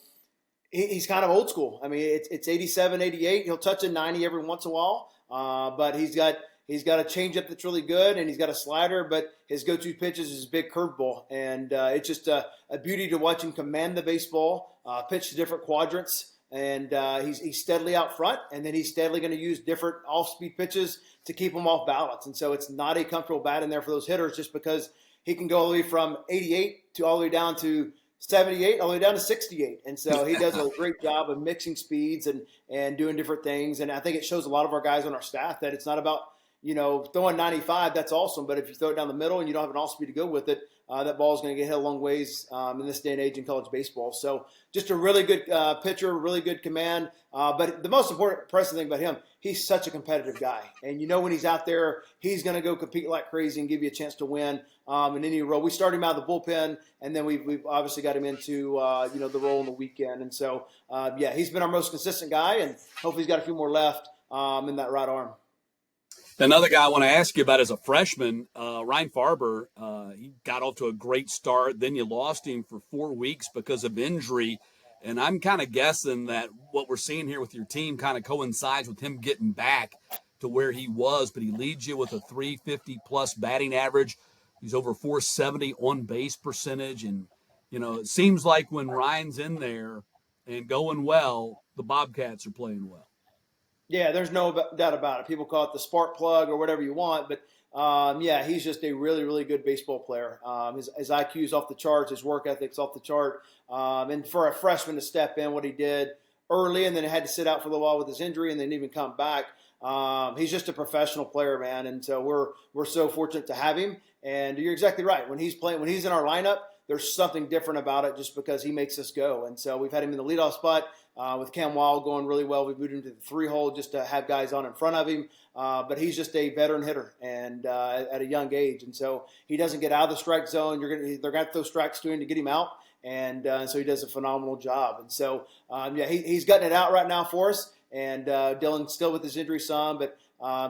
he's kind of old school. I mean, it's 87, 88. He'll touch a 90 every once in a while, but he's got a changeup that's really good, and he's got a slider, but his go-to pitch is his big curveball. And it's just a beauty to watch him command the baseball, pitch to different quadrants. And he's steadily out front, and then he's steadily going to use different off-speed pitches to keep him off balance. And so it's not a comfortable bat in there for those hitters just because he can go all the way from 88 to all the way down to 78, all the way down to 68. And so he does a great job of mixing speeds and doing different things. And I think it shows a lot of our guys on our staff that it's not about, throwing 95, that's awesome. But if you throw it down the middle and you don't have an off speed to go with it, that ball is going to get hit a long ways in this day and age in college baseball. So just a really good pitcher, really good command. But the most impressive thing about him, he's such a competitive guy. And when he's out there, he's going to go compete like crazy and give you a chance to win in any role. We started him out of the bullpen, and then we've obviously got him into the role in the weekend. And so, he's been our most consistent guy, and hopefully he's got a few more left in that right arm. Another guy I want to ask you about is a freshman, Ryan Farber. He got off to a great start. Then you lost him for 4 weeks because of injury. And I'm kind of guessing that what we're seeing here with your team kind of coincides with him getting back to where he was. But he leads you with a 350-plus batting average. He's over 470 on-base percentage. And, it seems like when Ryan's in there and going well, the Bobcats are playing well. Yeah, there's no doubt about it. People call it the spark plug or whatever you want, but he's just a really, really good baseball player. His IQ is off the charts, his work ethic's off the chart, and for a freshman to step in, what he did early, and then had to sit out for a little while with his injury, and then even come back. He's just a professional player, man, and so we're so fortunate to have him. And you're exactly right. When he's in our lineup, there's something different about it just because he makes us go. And so we've had him in the leadoff spot with Cam Wild going really well. We moved him to the 3-hole just to have guys on in front of him. But he's just a veteran hitter and at a young age. And so he doesn't get out of the strike zone. They're going to throw strikes to him to get him out. And so he does a phenomenal job. And so, he's gutting it out right now for us. And Dylan's still with his injury some, but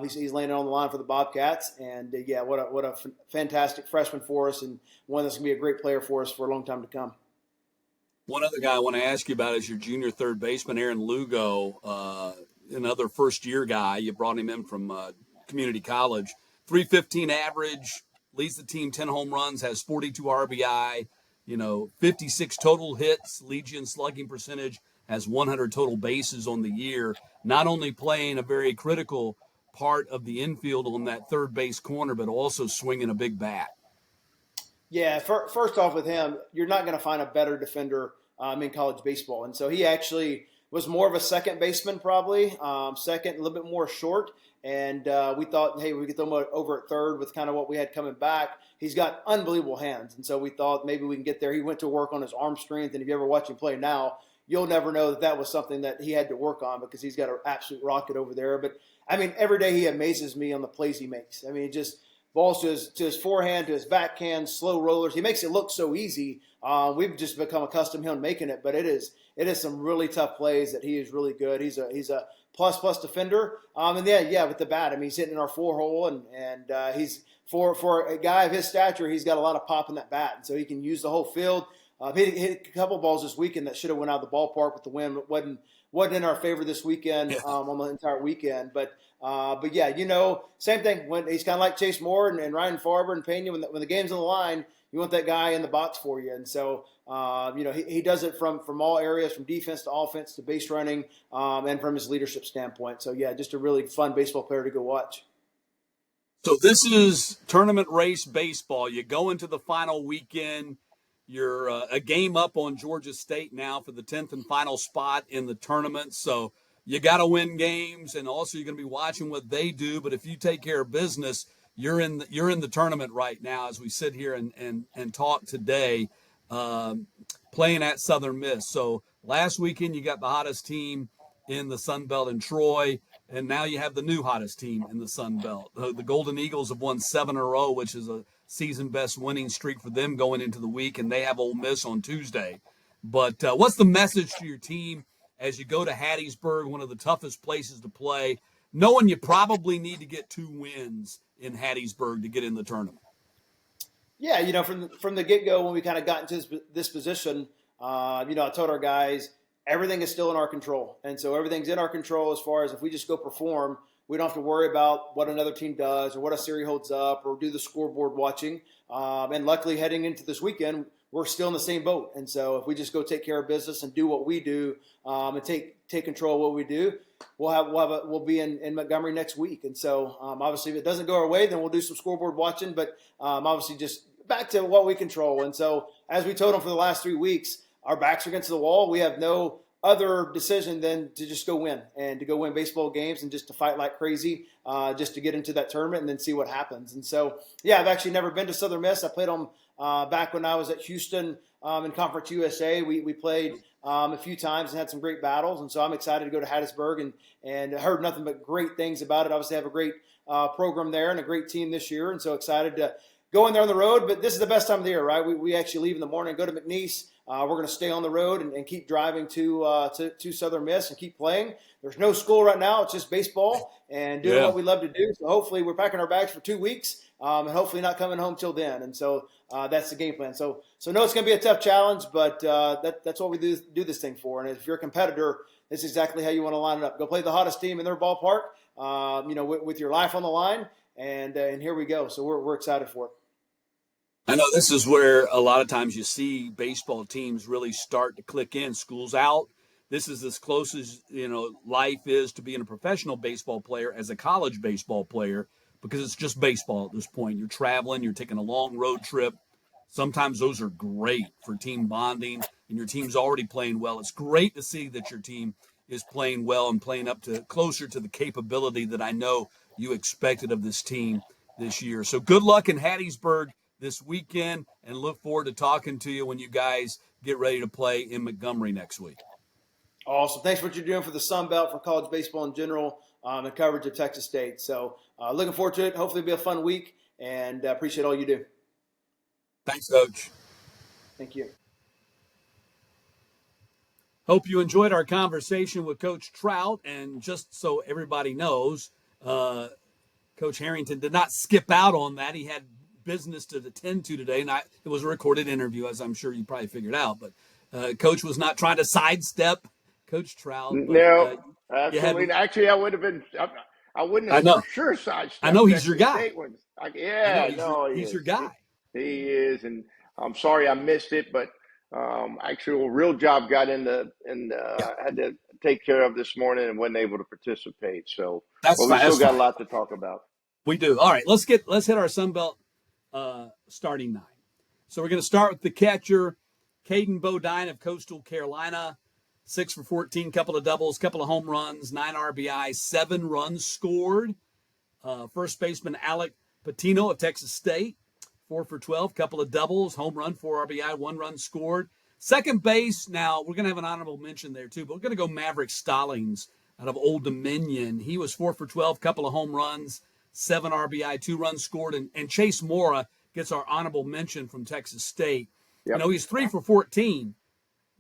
he's laying it on the line for the Bobcats. And, what a fantastic freshman for us, and one that's going to be a great player for us for a long time to come. One other guy I want to ask you about is your junior third baseman, Aaron Lugo, another first-year guy. You brought him in from community college. 315 average, leads the team 10 home runs, has 42 RBI, 56 total hits, leads you in slugging percentage, has 100 total bases on the year, not only playing a very critical part of the infield on that third base corner, but also swinging a big bat. Yeah, first off with him, you're not going to find a better defender in college baseball. And so he actually was more of a second baseman probably, second, a little bit more short. And we thought, hey, we could throw him over at third with kind of what we had coming back. He's got unbelievable hands. And so we thought maybe we can get there. He went to work on his arm strength. And if you ever watch him play now, you'll never know that was something that he had to work on because he's got an absolute rocket over there. But, every day he amazes me on the plays he makes. Just balls to his forehand, to his backhand, slow rollers. He makes it look so easy. We've just become accustomed to him making it, but it is some really tough plays that he is really good. He's a plus defender. With the bat, he's hitting in our 4-hole, and he's for a guy of his stature, he's got a lot of pop in that bat, and so he can use the whole field. Hit a couple balls this weekend that should have went out of the ballpark with the wind. It wasn't in our favor this weekend on the entire weekend. But same thing. When he's kind of like Chase Moore and Ryan Farber and Pena. When the game's on the line, you want that guy in the box for you. And so he does it from all areas, from defense to offense to base running, and from his leadership standpoint. So just a really fun baseball player to go watch. So this is tournament race baseball. You go into the final weekend. You're a game up on Georgia State now for the 10th and final spot in the tournament. So you got to win games, and also you're going to be watching what they do. But if you take care of business, you're in the tournament right now as we sit here and talk today, playing at Southern Miss. So last weekend you got the hottest team in the Sun Belt in Troy, and now you have the new hottest team in the Sun Belt. The Golden Eagles have won 7 in a row, which is a season best winning streak for them going into the week, and they have Ole Miss on Tuesday. But what's the message to your team as you go to Hattiesburg, one of the toughest places to play, knowing you probably need to get 2 wins in Hattiesburg to get in the tournament? Yeah, from the get-go when we kind of got into this position, I told our guys everything is still in our control. And so everything's in our control as far as if we just go perform, we don't have to worry about what another team does or what a series holds up or do the scoreboard watching. And luckily heading into this weekend, we're still in the same boat. And so if we just go take care of business and do what we do and take control of what we do, we'll be in Montgomery next week. And so obviously if it doesn't go our way, then we'll do some scoreboard watching. But obviously just back to what we control. And so as we told them for the last 3 weeks, our backs are against the wall. We have no other decision than to just go win and to go win baseball games and just to fight like crazy, just to get into that tournament and then see what happens. And so, yeah, I've actually never been to Southern Miss. I played them back when I was at Houston in Conference USA. We played a few times and had some great battles. And so I'm excited to go to Hattiesburg and heard nothing but great things about it. Obviously, have a great program there and a great team this year. And so excited to go in there on the road. But this is the best time of the year, right? We actually leave in the morning, go to McNeese. We're going to stay on the road and keep driving to Southern Miss and keep playing. There's no school right now. It's just baseball and doing what we love to do. So hopefully we're packing our bags for 2 weeks and hopefully not coming home till then. And so that's the game plan. So no, it's going to be a tough challenge, but that's what we do this thing for. And if you're a competitor, this is exactly how you want to line it up. Go play the hottest team in their ballpark, with your life on the line. And here we go. So we're excited for it. I know this is where a lot of times you see baseball teams really start to click in. School's out. This is as close as, life is to being a professional baseball player as a college baseball player, because it's just baseball at this point. You're traveling, you're taking a long road trip. Sometimes those are great for team bonding, and your team's already playing well. It's great to see that your team is playing well and playing up to closer to the capability that I know you expected of this team this year. So good luck in Hattiesburg this weekend, and look forward to talking to you when you guys get ready to play in Montgomery next week. Awesome. Thanks for what you're doing for the Sun Belt, for college baseball in general, and coverage of Texas State. So looking forward to it. Hopefully it'll be a fun week, and appreciate all you do. Thanks, Coach. Thank you. Hope you enjoyed our conversation with Coach Trout. And just so everybody knows, Coach Harrington did not skip out on that. He had business to attend to today, and it was a recorded interview, as I'm sure you probably figured out. But Coach was not trying to sidestep Coach Trout. But, no, absolutely. Actually, I would have been. I wouldn't have for sure sidestepped. I know he's your guy. He's your guy. He is, and I'm sorry I missed it, but actually, a real job got in had to take care of this morning and wasn't able to participate. So we still got a lot to talk about. We do. All right, let's hit our Sunbelt starting nine. So we're going to start with the catcher, Caden Bodine of Coastal Carolina. 6 for 14, couple of doubles, couple of home runs, 9 RBI, 7 runs scored. First baseman Alec Patino of Texas State, 4 for 12, couple of doubles, home run, 4 RBI, 1 run scored. Second base, now we're going to have an honorable mention there too, but we're going to go Maverick Stallings out of Old Dominion. He was 4 for 12, couple of home runs, 7 RBI, 2 runs scored. And Chase Mora gets our honorable mention from Texas State. Yep. He's 3 for 14.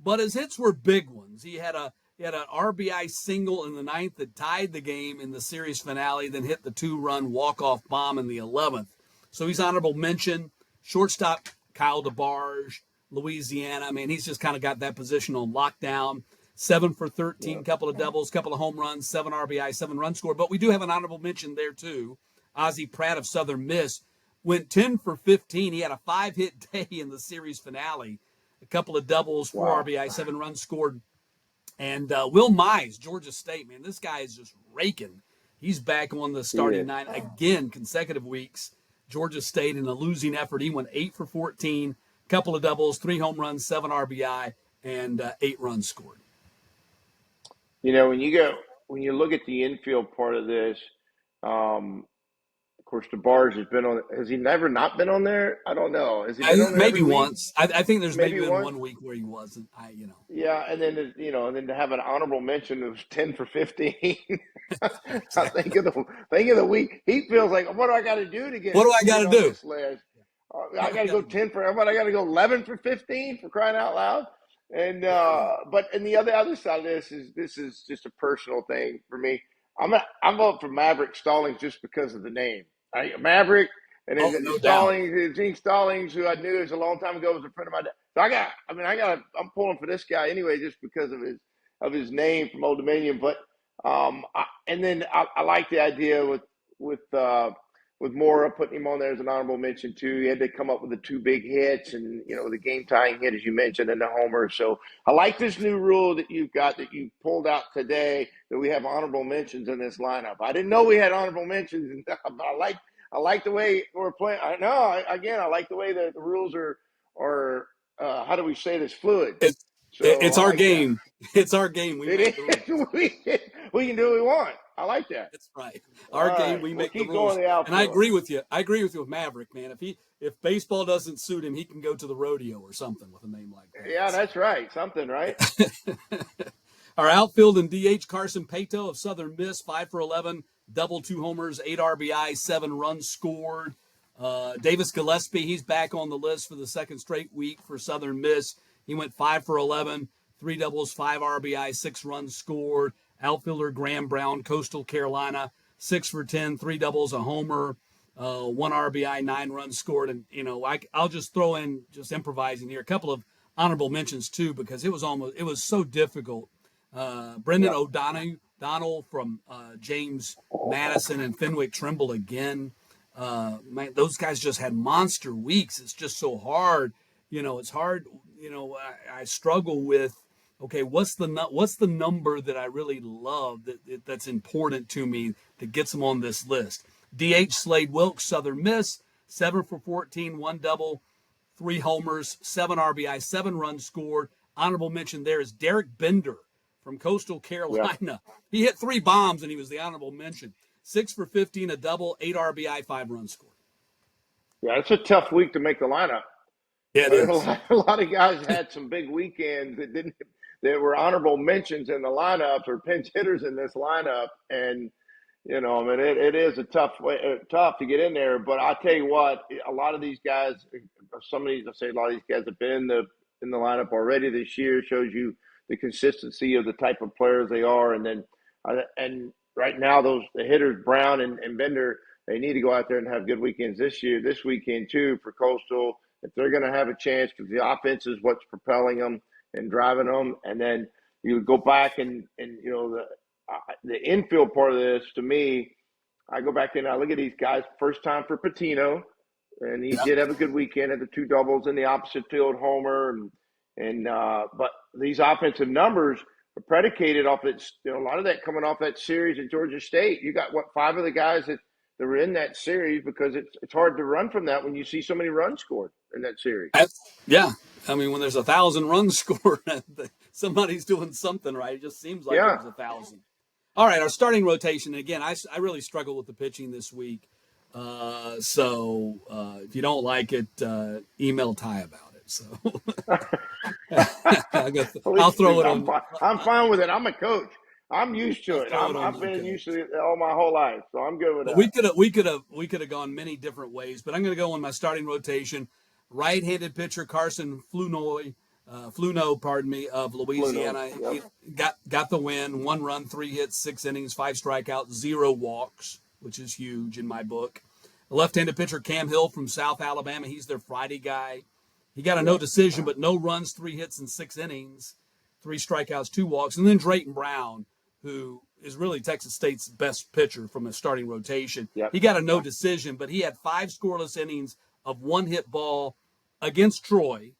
But his hits were big ones. He had an RBI single in the 9th that tied the game in the series finale, then hit the 2-run walk-off bomb in the 11th. So he's honorable mention. Shortstop Kyle DeBarge, Louisiana. I mean, he's just kind of got that position on lockdown. 7 for 13, couple of doubles, couple of home runs, 7 RBI, 7 run score. But we do have an honorable mention there too. Ozzie Pratt of Southern Miss went 10 for 15. He had a 5-hit day in the series finale. A couple of doubles, 4 RBI, 7 runs scored. And Will Mize, Georgia State, man, this guy is just raking. He's back on the starting nine again, consecutive weeks. Georgia State in a losing effort. He went 8 for 14, couple of doubles, 3 home runs, 7 RBI, and 8 runs scored. When you look at the infield part of this, of course, DeBarge has been on. Has he never not been on there? I don't know. Has he been on there maybe once? I think there's maybe been 1 week where he wasn't. Yeah, and then and then to have an honorable mention of 10 for 15. I think of the week. He feels like, what do I got to do to get? What do I got to do? This list? I got to go 10 for. What I got to go 11 for 15 for crying out loud. And but and the other side of this is just a personal thing for me. I'm voting for Maverick Stallings just because of the name. Maverick, and then Stallings, Gene Stallings, who I knew a long time ago, was a friend of mine. So I'm pulling for this guy anyway, just because of his name from Old Dominion. But I like the idea with Mora putting him on there as an honorable mention too. He had to come up with the 2 big hits and the game tying hit, as you mentioned, and the homer. So I like this new rule that you've got, that you pulled out today, that we have honorable mentions in this lineup. I didn't know we had honorable mentions, but I like the way we're playing. I like the way the rules are how do we say this, fluid. It's our game. It's our game. We make the rules. We can do what we want. I like that. That's right. All Our game, right, we we'll make the keep going rules. to the And I outfield. agree with you. I agree with you with Maverick, man. If baseball doesn't suit him, he can go to the rodeo or something with a name like that. Yeah, that's right. Something, right? Our outfield and DH, Carson Pato of Southern Miss, 5 for 11, double, 2 homers, 8 RBI, 7 runs scored. Davis Gillespie, he's back on the list for the second straight week for Southern Miss. He went 5 for 11, 3 doubles, 5 RBI, 6 runs scored. Outfielder Graham Brown, Coastal Carolina, 6 for 10, 3 doubles, a homer, 1 RBI, 9 runs scored. And, I'll just throw in, just improvising here, a couple of honorable mentions too, because it was so difficult. Brendan O'Donnell from James Madison and Fenwick Trimble again. Man, those guys just had monster weeks. It's just so hard. It's hard. I struggle with, okay, what's the number that I really love that's important to me that gets them on this list? DH Slade Wilkes, Southern Miss, 7 for 14, 1 double, 3 homers, 7 RBI, 7 runs scored. Honorable mention there is Derek Bender from Coastal Carolina. Yeah. He hit 3 bombs and he was the honorable mention. 6 for 15, a double, 8 RBI, 5 runs scored. Yeah, it's a tough week to make the lineup. Yeah, it is. A lot of guys had some big weekends that were honorable mentions in the lineups or pinch hitters in this lineup, and it is a tough to get in there. But I tell you what, a lot of these guys, a lot of these guys have been in the lineup already this year. Shows you the consistency of the type of players they are, and then right now the hitters Brown and Bender, they need to go out there and have good weekends this weekend too for Coastal. If they're going to have a chance, because the offense is what's propelling them and driving them, and then you go back and the infield part of this, to me, I go back and I look at these guys. First time for Patino, and he did have a good weekend at the 2 doubles in the opposite field homer, but these offensive numbers are predicated off it. A lot of that coming off that series at Georgia State. You got 5 of the guys that were in that series, because it's hard to run from that when you see so many runs scored in that series. Yeah. I mean, when there's 1,000 runs scored, somebody's doing something right. It just seems like it was 1,000. All right, our starting rotation. Again, I really struggle with the pitching this week. So if you don't like it, email Ty about it. So I'll throw it on. I'm fine with it. I'm a coach. I'm used to it. I've been used to it all my whole life, so I'm good with that. We could have gone many different ways, but I'm going to go on my starting rotation. Right-handed pitcher Carson Fluno, of Louisiana. Yep. He got the win. 1 run, 3 hits, 6 innings, 5 strikeouts, 0 walks, which is huge in my book. The left-handed pitcher Cam Hill from South Alabama. He's their Friday guy. He got a no decision, but no runs, 3 hits, and 6 innings, 3 strikeouts, 2 walks. And then Drayton Brown, who is really Texas State's best pitcher from a starting rotation. Yep. He got a no decision, but he had 5 scoreless innings of 1 hit ball against Troy,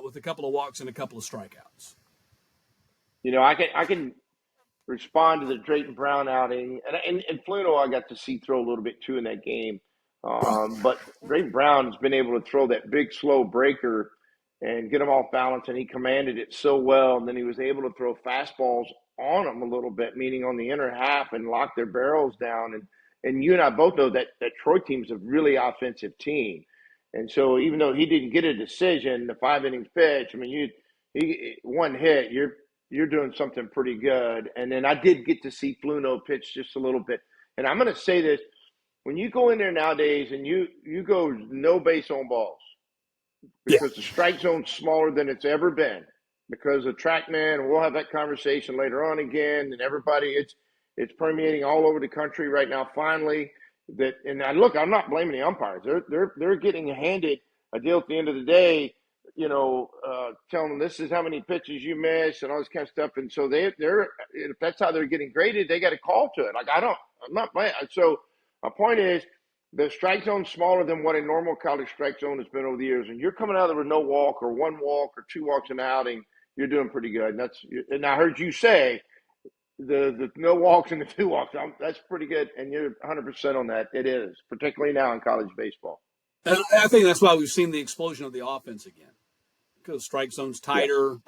with a couple of walks and a couple of strikeouts. I can respond to the Drayton Brown outing, and Fluno I got to see throw a little bit too in that game. But Drayton Brown's been able to throw that big slow breaker and get him off balance, and he commanded it so well. And then he was able to throw fastballs on them a little bit, meaning on the inner half, and lock their barrels down. And you and I both know that Troy team's a really offensive team. And so even though he didn't get a decision, the 5 innings pitch, I mean, he 1 hit, you're doing something pretty good. And then I did get to see Fluno pitch just a little bit. And I'm going to say this, when you go in there nowadays and you go no base on balls, because the strike zone's smaller than it's ever been, because of TrackMan, and we'll have that conversation later on again, and everybody, it's permeating all over the country right now, finally. I'm not blaming the umpires. They're getting handed a deal at the end of the day, telling them this is how many pitches you missed and all this kind of stuff. And so they're if that's how they're getting graded, they got to call to it. I'm not blaming. So my point is, the strike zone's smaller than what a normal college strike zone has been over the years. And you're coming out of there with no walk or 1 walk or 2 walks in the outing, you're doing pretty good. And I heard you say the no walks and the 2 walks. That's pretty good, and you're 100% on that. It is, particularly now in college baseball. And I think that's why we've seen the explosion of the offense again, because strike zone's tighter.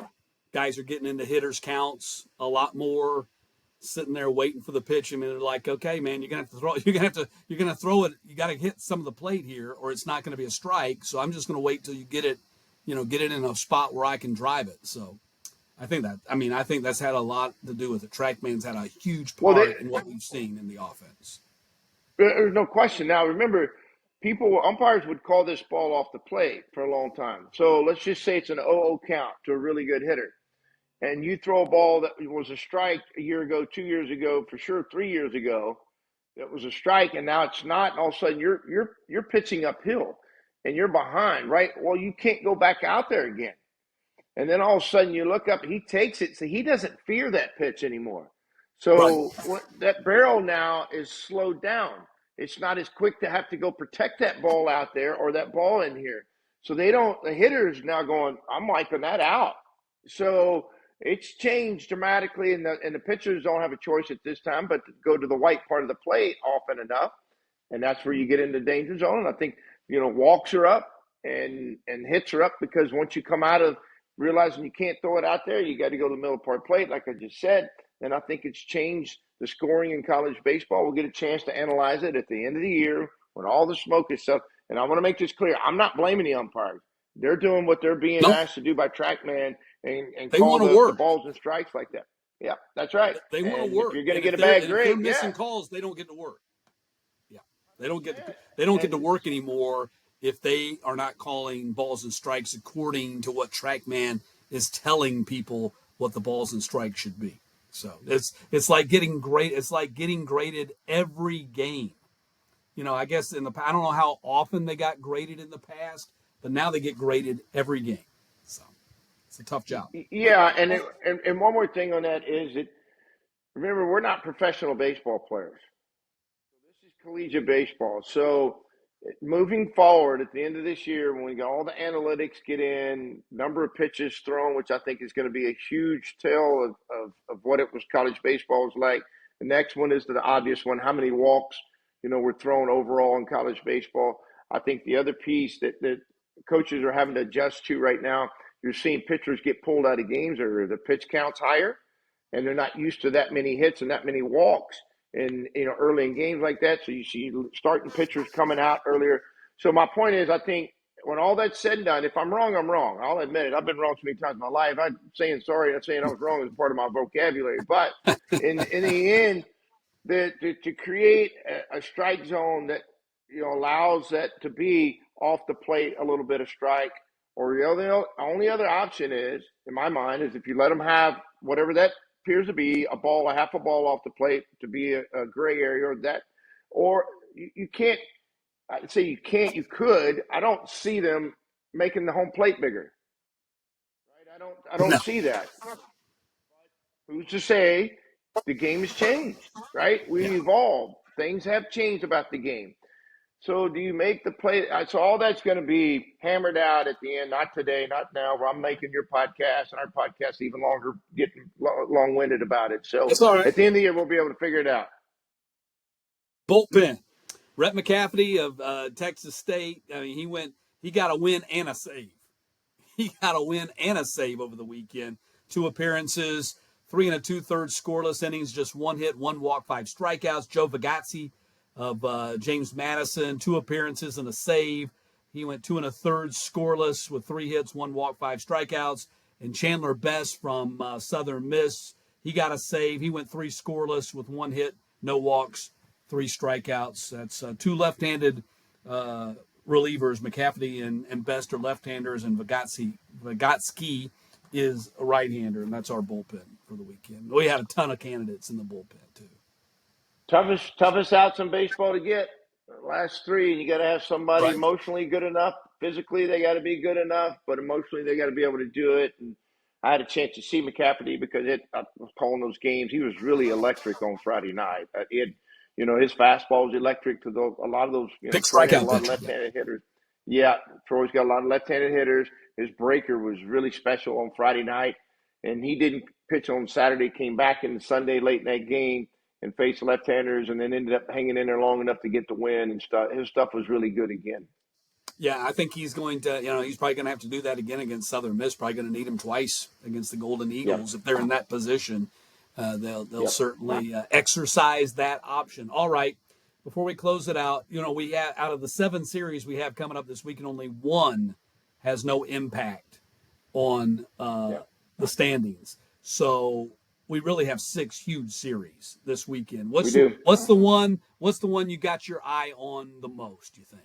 Guys are getting into hitters counts a lot more, sitting there waiting for the pitch. I mean, they're like, okay, man, you're gonna have to throw. You're gonna throw it. You got to hit some of the plate here, or it's not going to be a strike. So I'm just going to wait till you get it, get it in a spot where I can drive it. So I think that's had a lot to do with it. TrackMan's had a huge Well, part in what we've seen in the offense. there's no question. Now, remember, umpires would call this ball off the plate for a long time. So let's just say it's an 0-0 count to a really good hitter. And you throw a ball that was a strike a year ago, 2 years ago, for sure 3 years ago, it was a strike, and now it's not. And all of a sudden, you're pitching uphill, and you're behind, right? Well, you can't go back out there again. And then all of a sudden, you look up, he takes it, so he doesn't fear that pitch anymore. So that barrel now is slowed down. It's not as quick to have to go protect that ball out there or that ball in here. So the hitter's now going, I'm wiping that out. So it's changed dramatically, and the pitchers don't have a choice at this time but to go to the white part of the plate often enough, and that's where you get into danger zone. And I think, walks are up and hits are up, because once you come out of realizing you can't throw it out there, you got to go to the middle part plate, like I just said. And I think it's changed the scoring in college baseball. We'll get a chance to analyze it at the end of the year when all the smoke is up. And I want to make this clear. I'm not blaming the umpires. They're doing what they're being asked to do by TrackMan and call the balls and strikes like that. Yeah, that's right. They want to work. If you're going to get a bad grade, if they're missing calls, they don't get to work. Yeah, they don't get to work anymore if they are not calling balls and strikes according to what TrackMan is telling people what the balls and strikes should be. So it's like getting graded every game. I guess I don't know how often they got graded in the past, but now they get graded every game. So it's a tough job. Yeah, and one more thing on that is that, remember, we're not professional baseball players. This is collegiate baseball. So moving forward at the end of this year, when we got all the analytics get in, number of pitches thrown, which I think is going to be a huge tell of what it was college baseball was like. The next one is the obvious one: how many walks were thrown overall in college baseball. I think the other piece that coaches are having to adjust to right now, you're seeing pitchers get pulled out of games, or the pitch count's higher, and they're not used to that many hits and that many walks in early in games like that. So you see starting pitchers coming out earlier. So my point is, I think when all that's said and done, if I'm wrong, I'm wrong. I'll admit it. I've been wrong so many times in my life. I'm saying sorry and saying I was wrong is part of my vocabulary. But in the end, to create a strike zone that allows that to be off the plate a little bit of strike, or the only other option is, in my mind, is if you let them have whatever that appears to be, a half a ball off the plate to be a gray area, or you can't. I'd say you can't. You could. I don't see them making the home plate bigger. Right? I don't see that. Who's to say the game has changed? Right? We've evolved. Things have changed about the game. So do you make the play? So all that's going to be hammered out at the end, not today, not now, where I'm making your podcast and our podcast even longer, getting long-winded about it. So at the end of the year, we'll be able to figure it out. Bullpen. Rhett McCafferty of Texas State. I mean, he got a win and a save. He got a win and a save over the weekend. 2 appearances, 3 2/3 scoreless innings, just 1 hit, 1 walk, 5 strikeouts. Joe Vigazzi of James Madison, 2 appearances and a save. He went 2 1/3 scoreless with 3 hits, 1 walk, 5 strikeouts. And Chandler Best from Southern Miss, he got a save. He went 3 scoreless with 1 hit, no walks, 3 strikeouts. That's 2 left-handed relievers. McCafferty and Best are left-handers, and Vigazki is a right-hander, and that's our bullpen for the weekend. We had a ton of candidates in the bullpen, too. Toughest outs in baseball to get. Last 3, and you got to have somebody emotionally good enough. Physically, they got to be good enough, but emotionally, they got to be able to do it. And I had a chance to see McCafferty because I was calling those games. He was really electric on Friday night. He had, his fastball was electric to a lot of those. Big strikeout. A lot of left-handed hitters. Yeah, Troy's got a lot of left-handed hitters. His breaker was really special on Friday night, and he didn't pitch on Saturday. Came back in Sunday late in that game and faced left-handers, and then ended up hanging in there long enough to get the win and stuff. His stuff was really good again. Yeah, I think he's going to, he's probably going to have to do that again against Southern Miss. Probably going to need him twice against the Golden Yep. Eagles if they're in that position. They'll Yep. certainly exercise that option. All right, before we close it out, we have out of the 7 series we have coming up this week, and only one has no impact on Yep. the standings. So we really have 6 huge series this weekend. We do. What's the one you got your eye on the most, you think?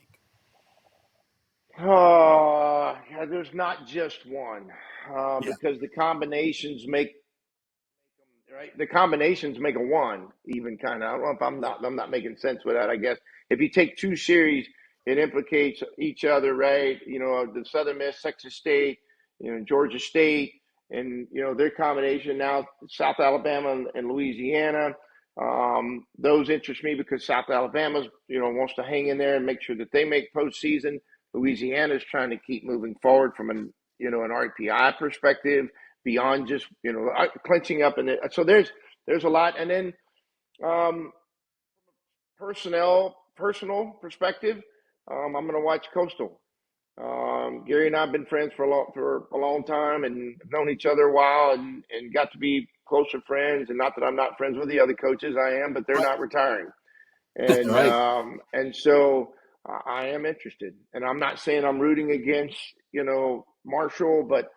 Yeah, there's not just one, because the combinations make right. The combinations make a one, even kind of. I don't know if I'm not making sense with that. I guess if you take 2 series, it implicates each other, right? The Southern Miss, Texas State, Georgia State, and their combination now, South Alabama and Louisiana. Those interest me because South Alabama, wants to hang in there and make sure that they make postseason. Louisiana is trying to keep moving forward from an RPI perspective beyond just clinching up, and so there's a lot. And then personal perspective, I'm going to watch Coastal. Gary and I have been friends for a long time, and have known each other a while, and got to be closer friends. And not that I'm not friends with the other coaches, I am, but they're not retiring. And Right. So I am interested, and I'm not saying I'm rooting against Marshall, but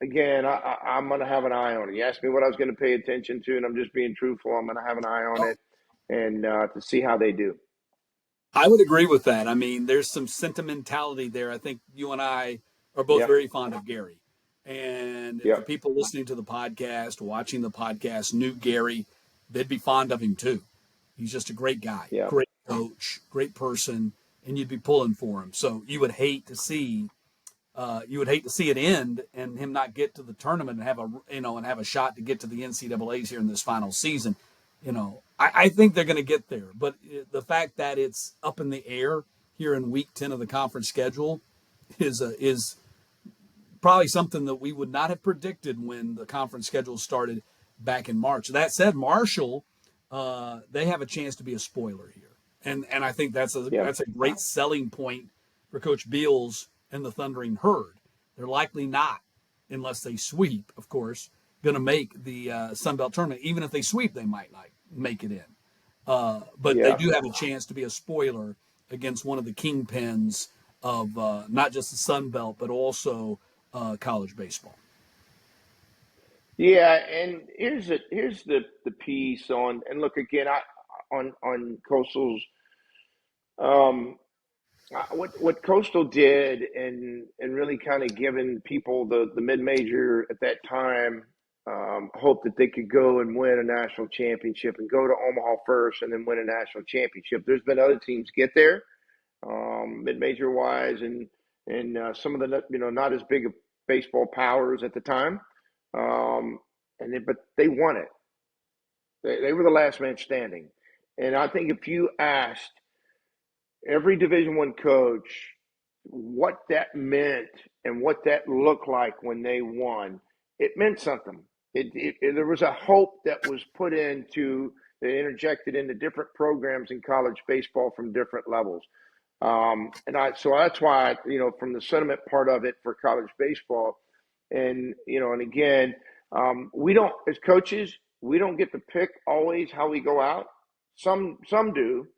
again, I'm going to have an eye on it. You asked me what I was going to pay attention to, and I'm just being truthful. I'm going to have an eye on it, and to see how they do. I would agree with that. I mean, there's some sentimentality there. I think you and I are both very fond of Gary. And if the people listening to the podcast, watching the podcast, knew Gary, they'd be fond of him too. He's just a great guy, great coach, great person, and you'd be pulling for him. So you would hate to see it end and him not get to the tournament and have a shot to get to the NCAAs here in this final season. I think they're going to get there, but the fact that it's up in the air here in week 10 of the conference schedule is probably something that we would not have predicted when the conference schedule started back in March. That said, Marshall, they have a chance to be a spoiler here. And I think that's a great selling point for Coach Beals and the Thundering Herd. They're likely not, unless they sweep, of course, going to make the Sun Belt tournament. Even if they sweep, they might not make it in. But they do have a chance to be a spoiler against one of the kingpins of not just the Sun Belt, but also college baseball. Yeah, and here's the piece on, and look again, on Coastal's, what Coastal did, and really kind of given people the mid major at that time hope that they could go and win a national championship and go to Omaha first and then win a national championship. There's been other teams get there, mid major wise, and some of the not as big of baseball powers at the time, but they won it. They were the last man standing, and I think if you asked every Division I coach what that meant and what that looked like when they won, it meant something. There was a hope that was put into, they interjected into different programs in college baseball from different levels. So that's why, from the sentiment part of it for college baseball, and again, we don't, as coaches, we don't get to pick always how we go out. Some do.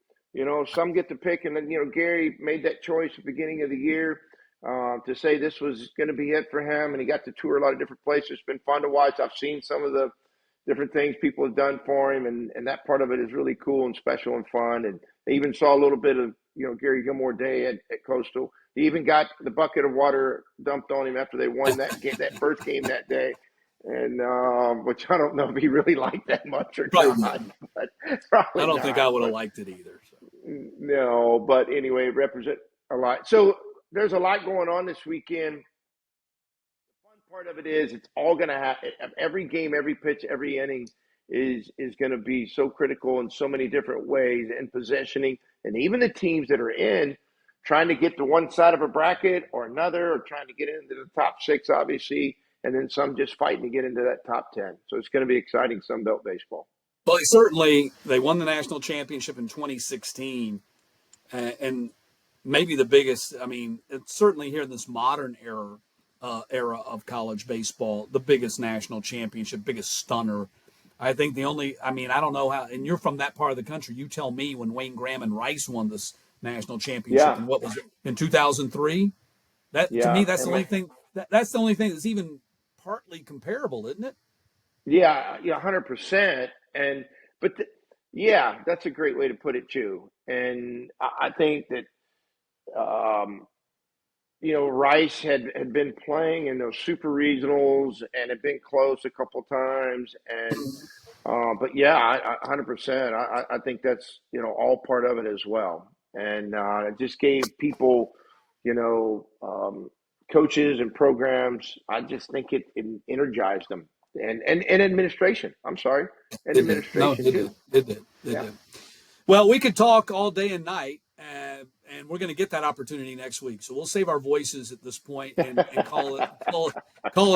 Some get to pick, and then Gary made that choice at the beginning of the year to say this was going to be it for him, and he got to tour a lot of different places. It's been fun to watch. I've seen some of the different things people have done for him, and that part of it is really cool and special and fun. And I even saw a little bit of Gary Gilmore Day at Coastal. He even got the bucket of water dumped on him after they won that game, that first game that day. And which I don't know if he really liked that much or not. But probably I don't not, think I would have liked it either. So. No, but anyway, it represents a lot. So there's a lot going on this weekend. The fun part of it is it's all going to happen. Every game, every pitch, every inning is going to be so critical in so many different ways, and positioning, and even the teams that are in trying to get to one side of a bracket or another, or trying to get into the top 6, obviously, and then some just fighting to get into that top 10. So it's going to be exciting Sun Belt baseball. Well, they won the national championship in 2016, and maybe the biggest. I mean, it's certainly here in this modern era of college baseball, the biggest national championship, biggest stunner. I think the only. I mean, I don't know how. And you're from that part of the country. You tell me when Wayne Graham and Rice won this national championship, Yeah, and what was it in 2003? That to me, yeah, that's the and only thing. That's the only thing that's even partly comparable, isn't it? yeah, yeah, 100%. And but yeah, that's a great way to put it too. And I think that um, Rice had been playing in those super regionals and had been close a couple times. And but yeah, 100%. I think that's all part of it as well. And it just gave people, you know, um, coaches and programs. I just think it energized them and administration. I'm sorry, and It did. No, administration it too. did. It did. It Yeah. did. Well, we could talk all day and night, and we're going to get that opportunity next week. So we'll save our voices at this point and call it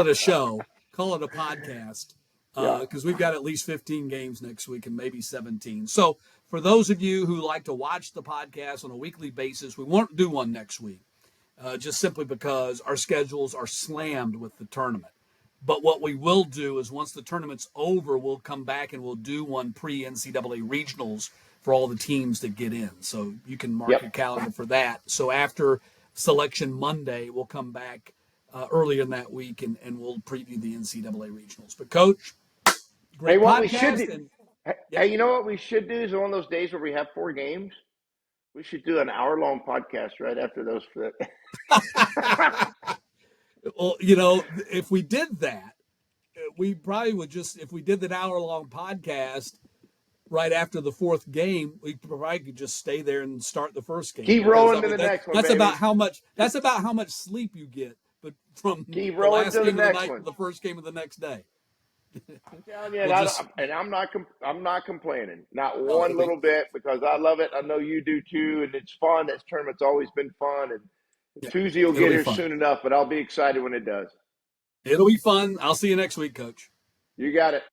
a show, call it a podcast, Yeah. because we've got at least 15 games next week and maybe 17. So for those of you who like to watch the podcast on a weekly basis, we won't do one next week, just simply because our schedules are slammed with the tournament. But what we will do is once the tournament's over, we'll come back and we'll do one pre-NCAA regionals for all the teams that get in. So you can mark your Yep. calendar for that. So after Selection Monday, we'll come back earlier in that week and we'll preview the NCAA regionals. But, Coach, Hey, great what we should podcast. do? And, Hey, yep. you know what we should do is on those days where we have 4 games, we should do an hour-long podcast right after those. Well, if we did that, we probably would just, if we did an hour-long podcast – right after the fourth game, we probably could just stay there and start the first game Keep because I rolling to mean the next one, that's baby. about how much sleep you get, but from Keep the rolling last to the game of the next night to one. the first game of the next day. I'm telling you, We'll just and I'm not complaining, not no, one little bit, because I love it. I know you do too, and it's fun. This tournament's always been fun, and Tuesday will it'll get be here fun. soon enough. But I'll be excited when it does. It'll be fun. I'll see you next week, Coach. You got it.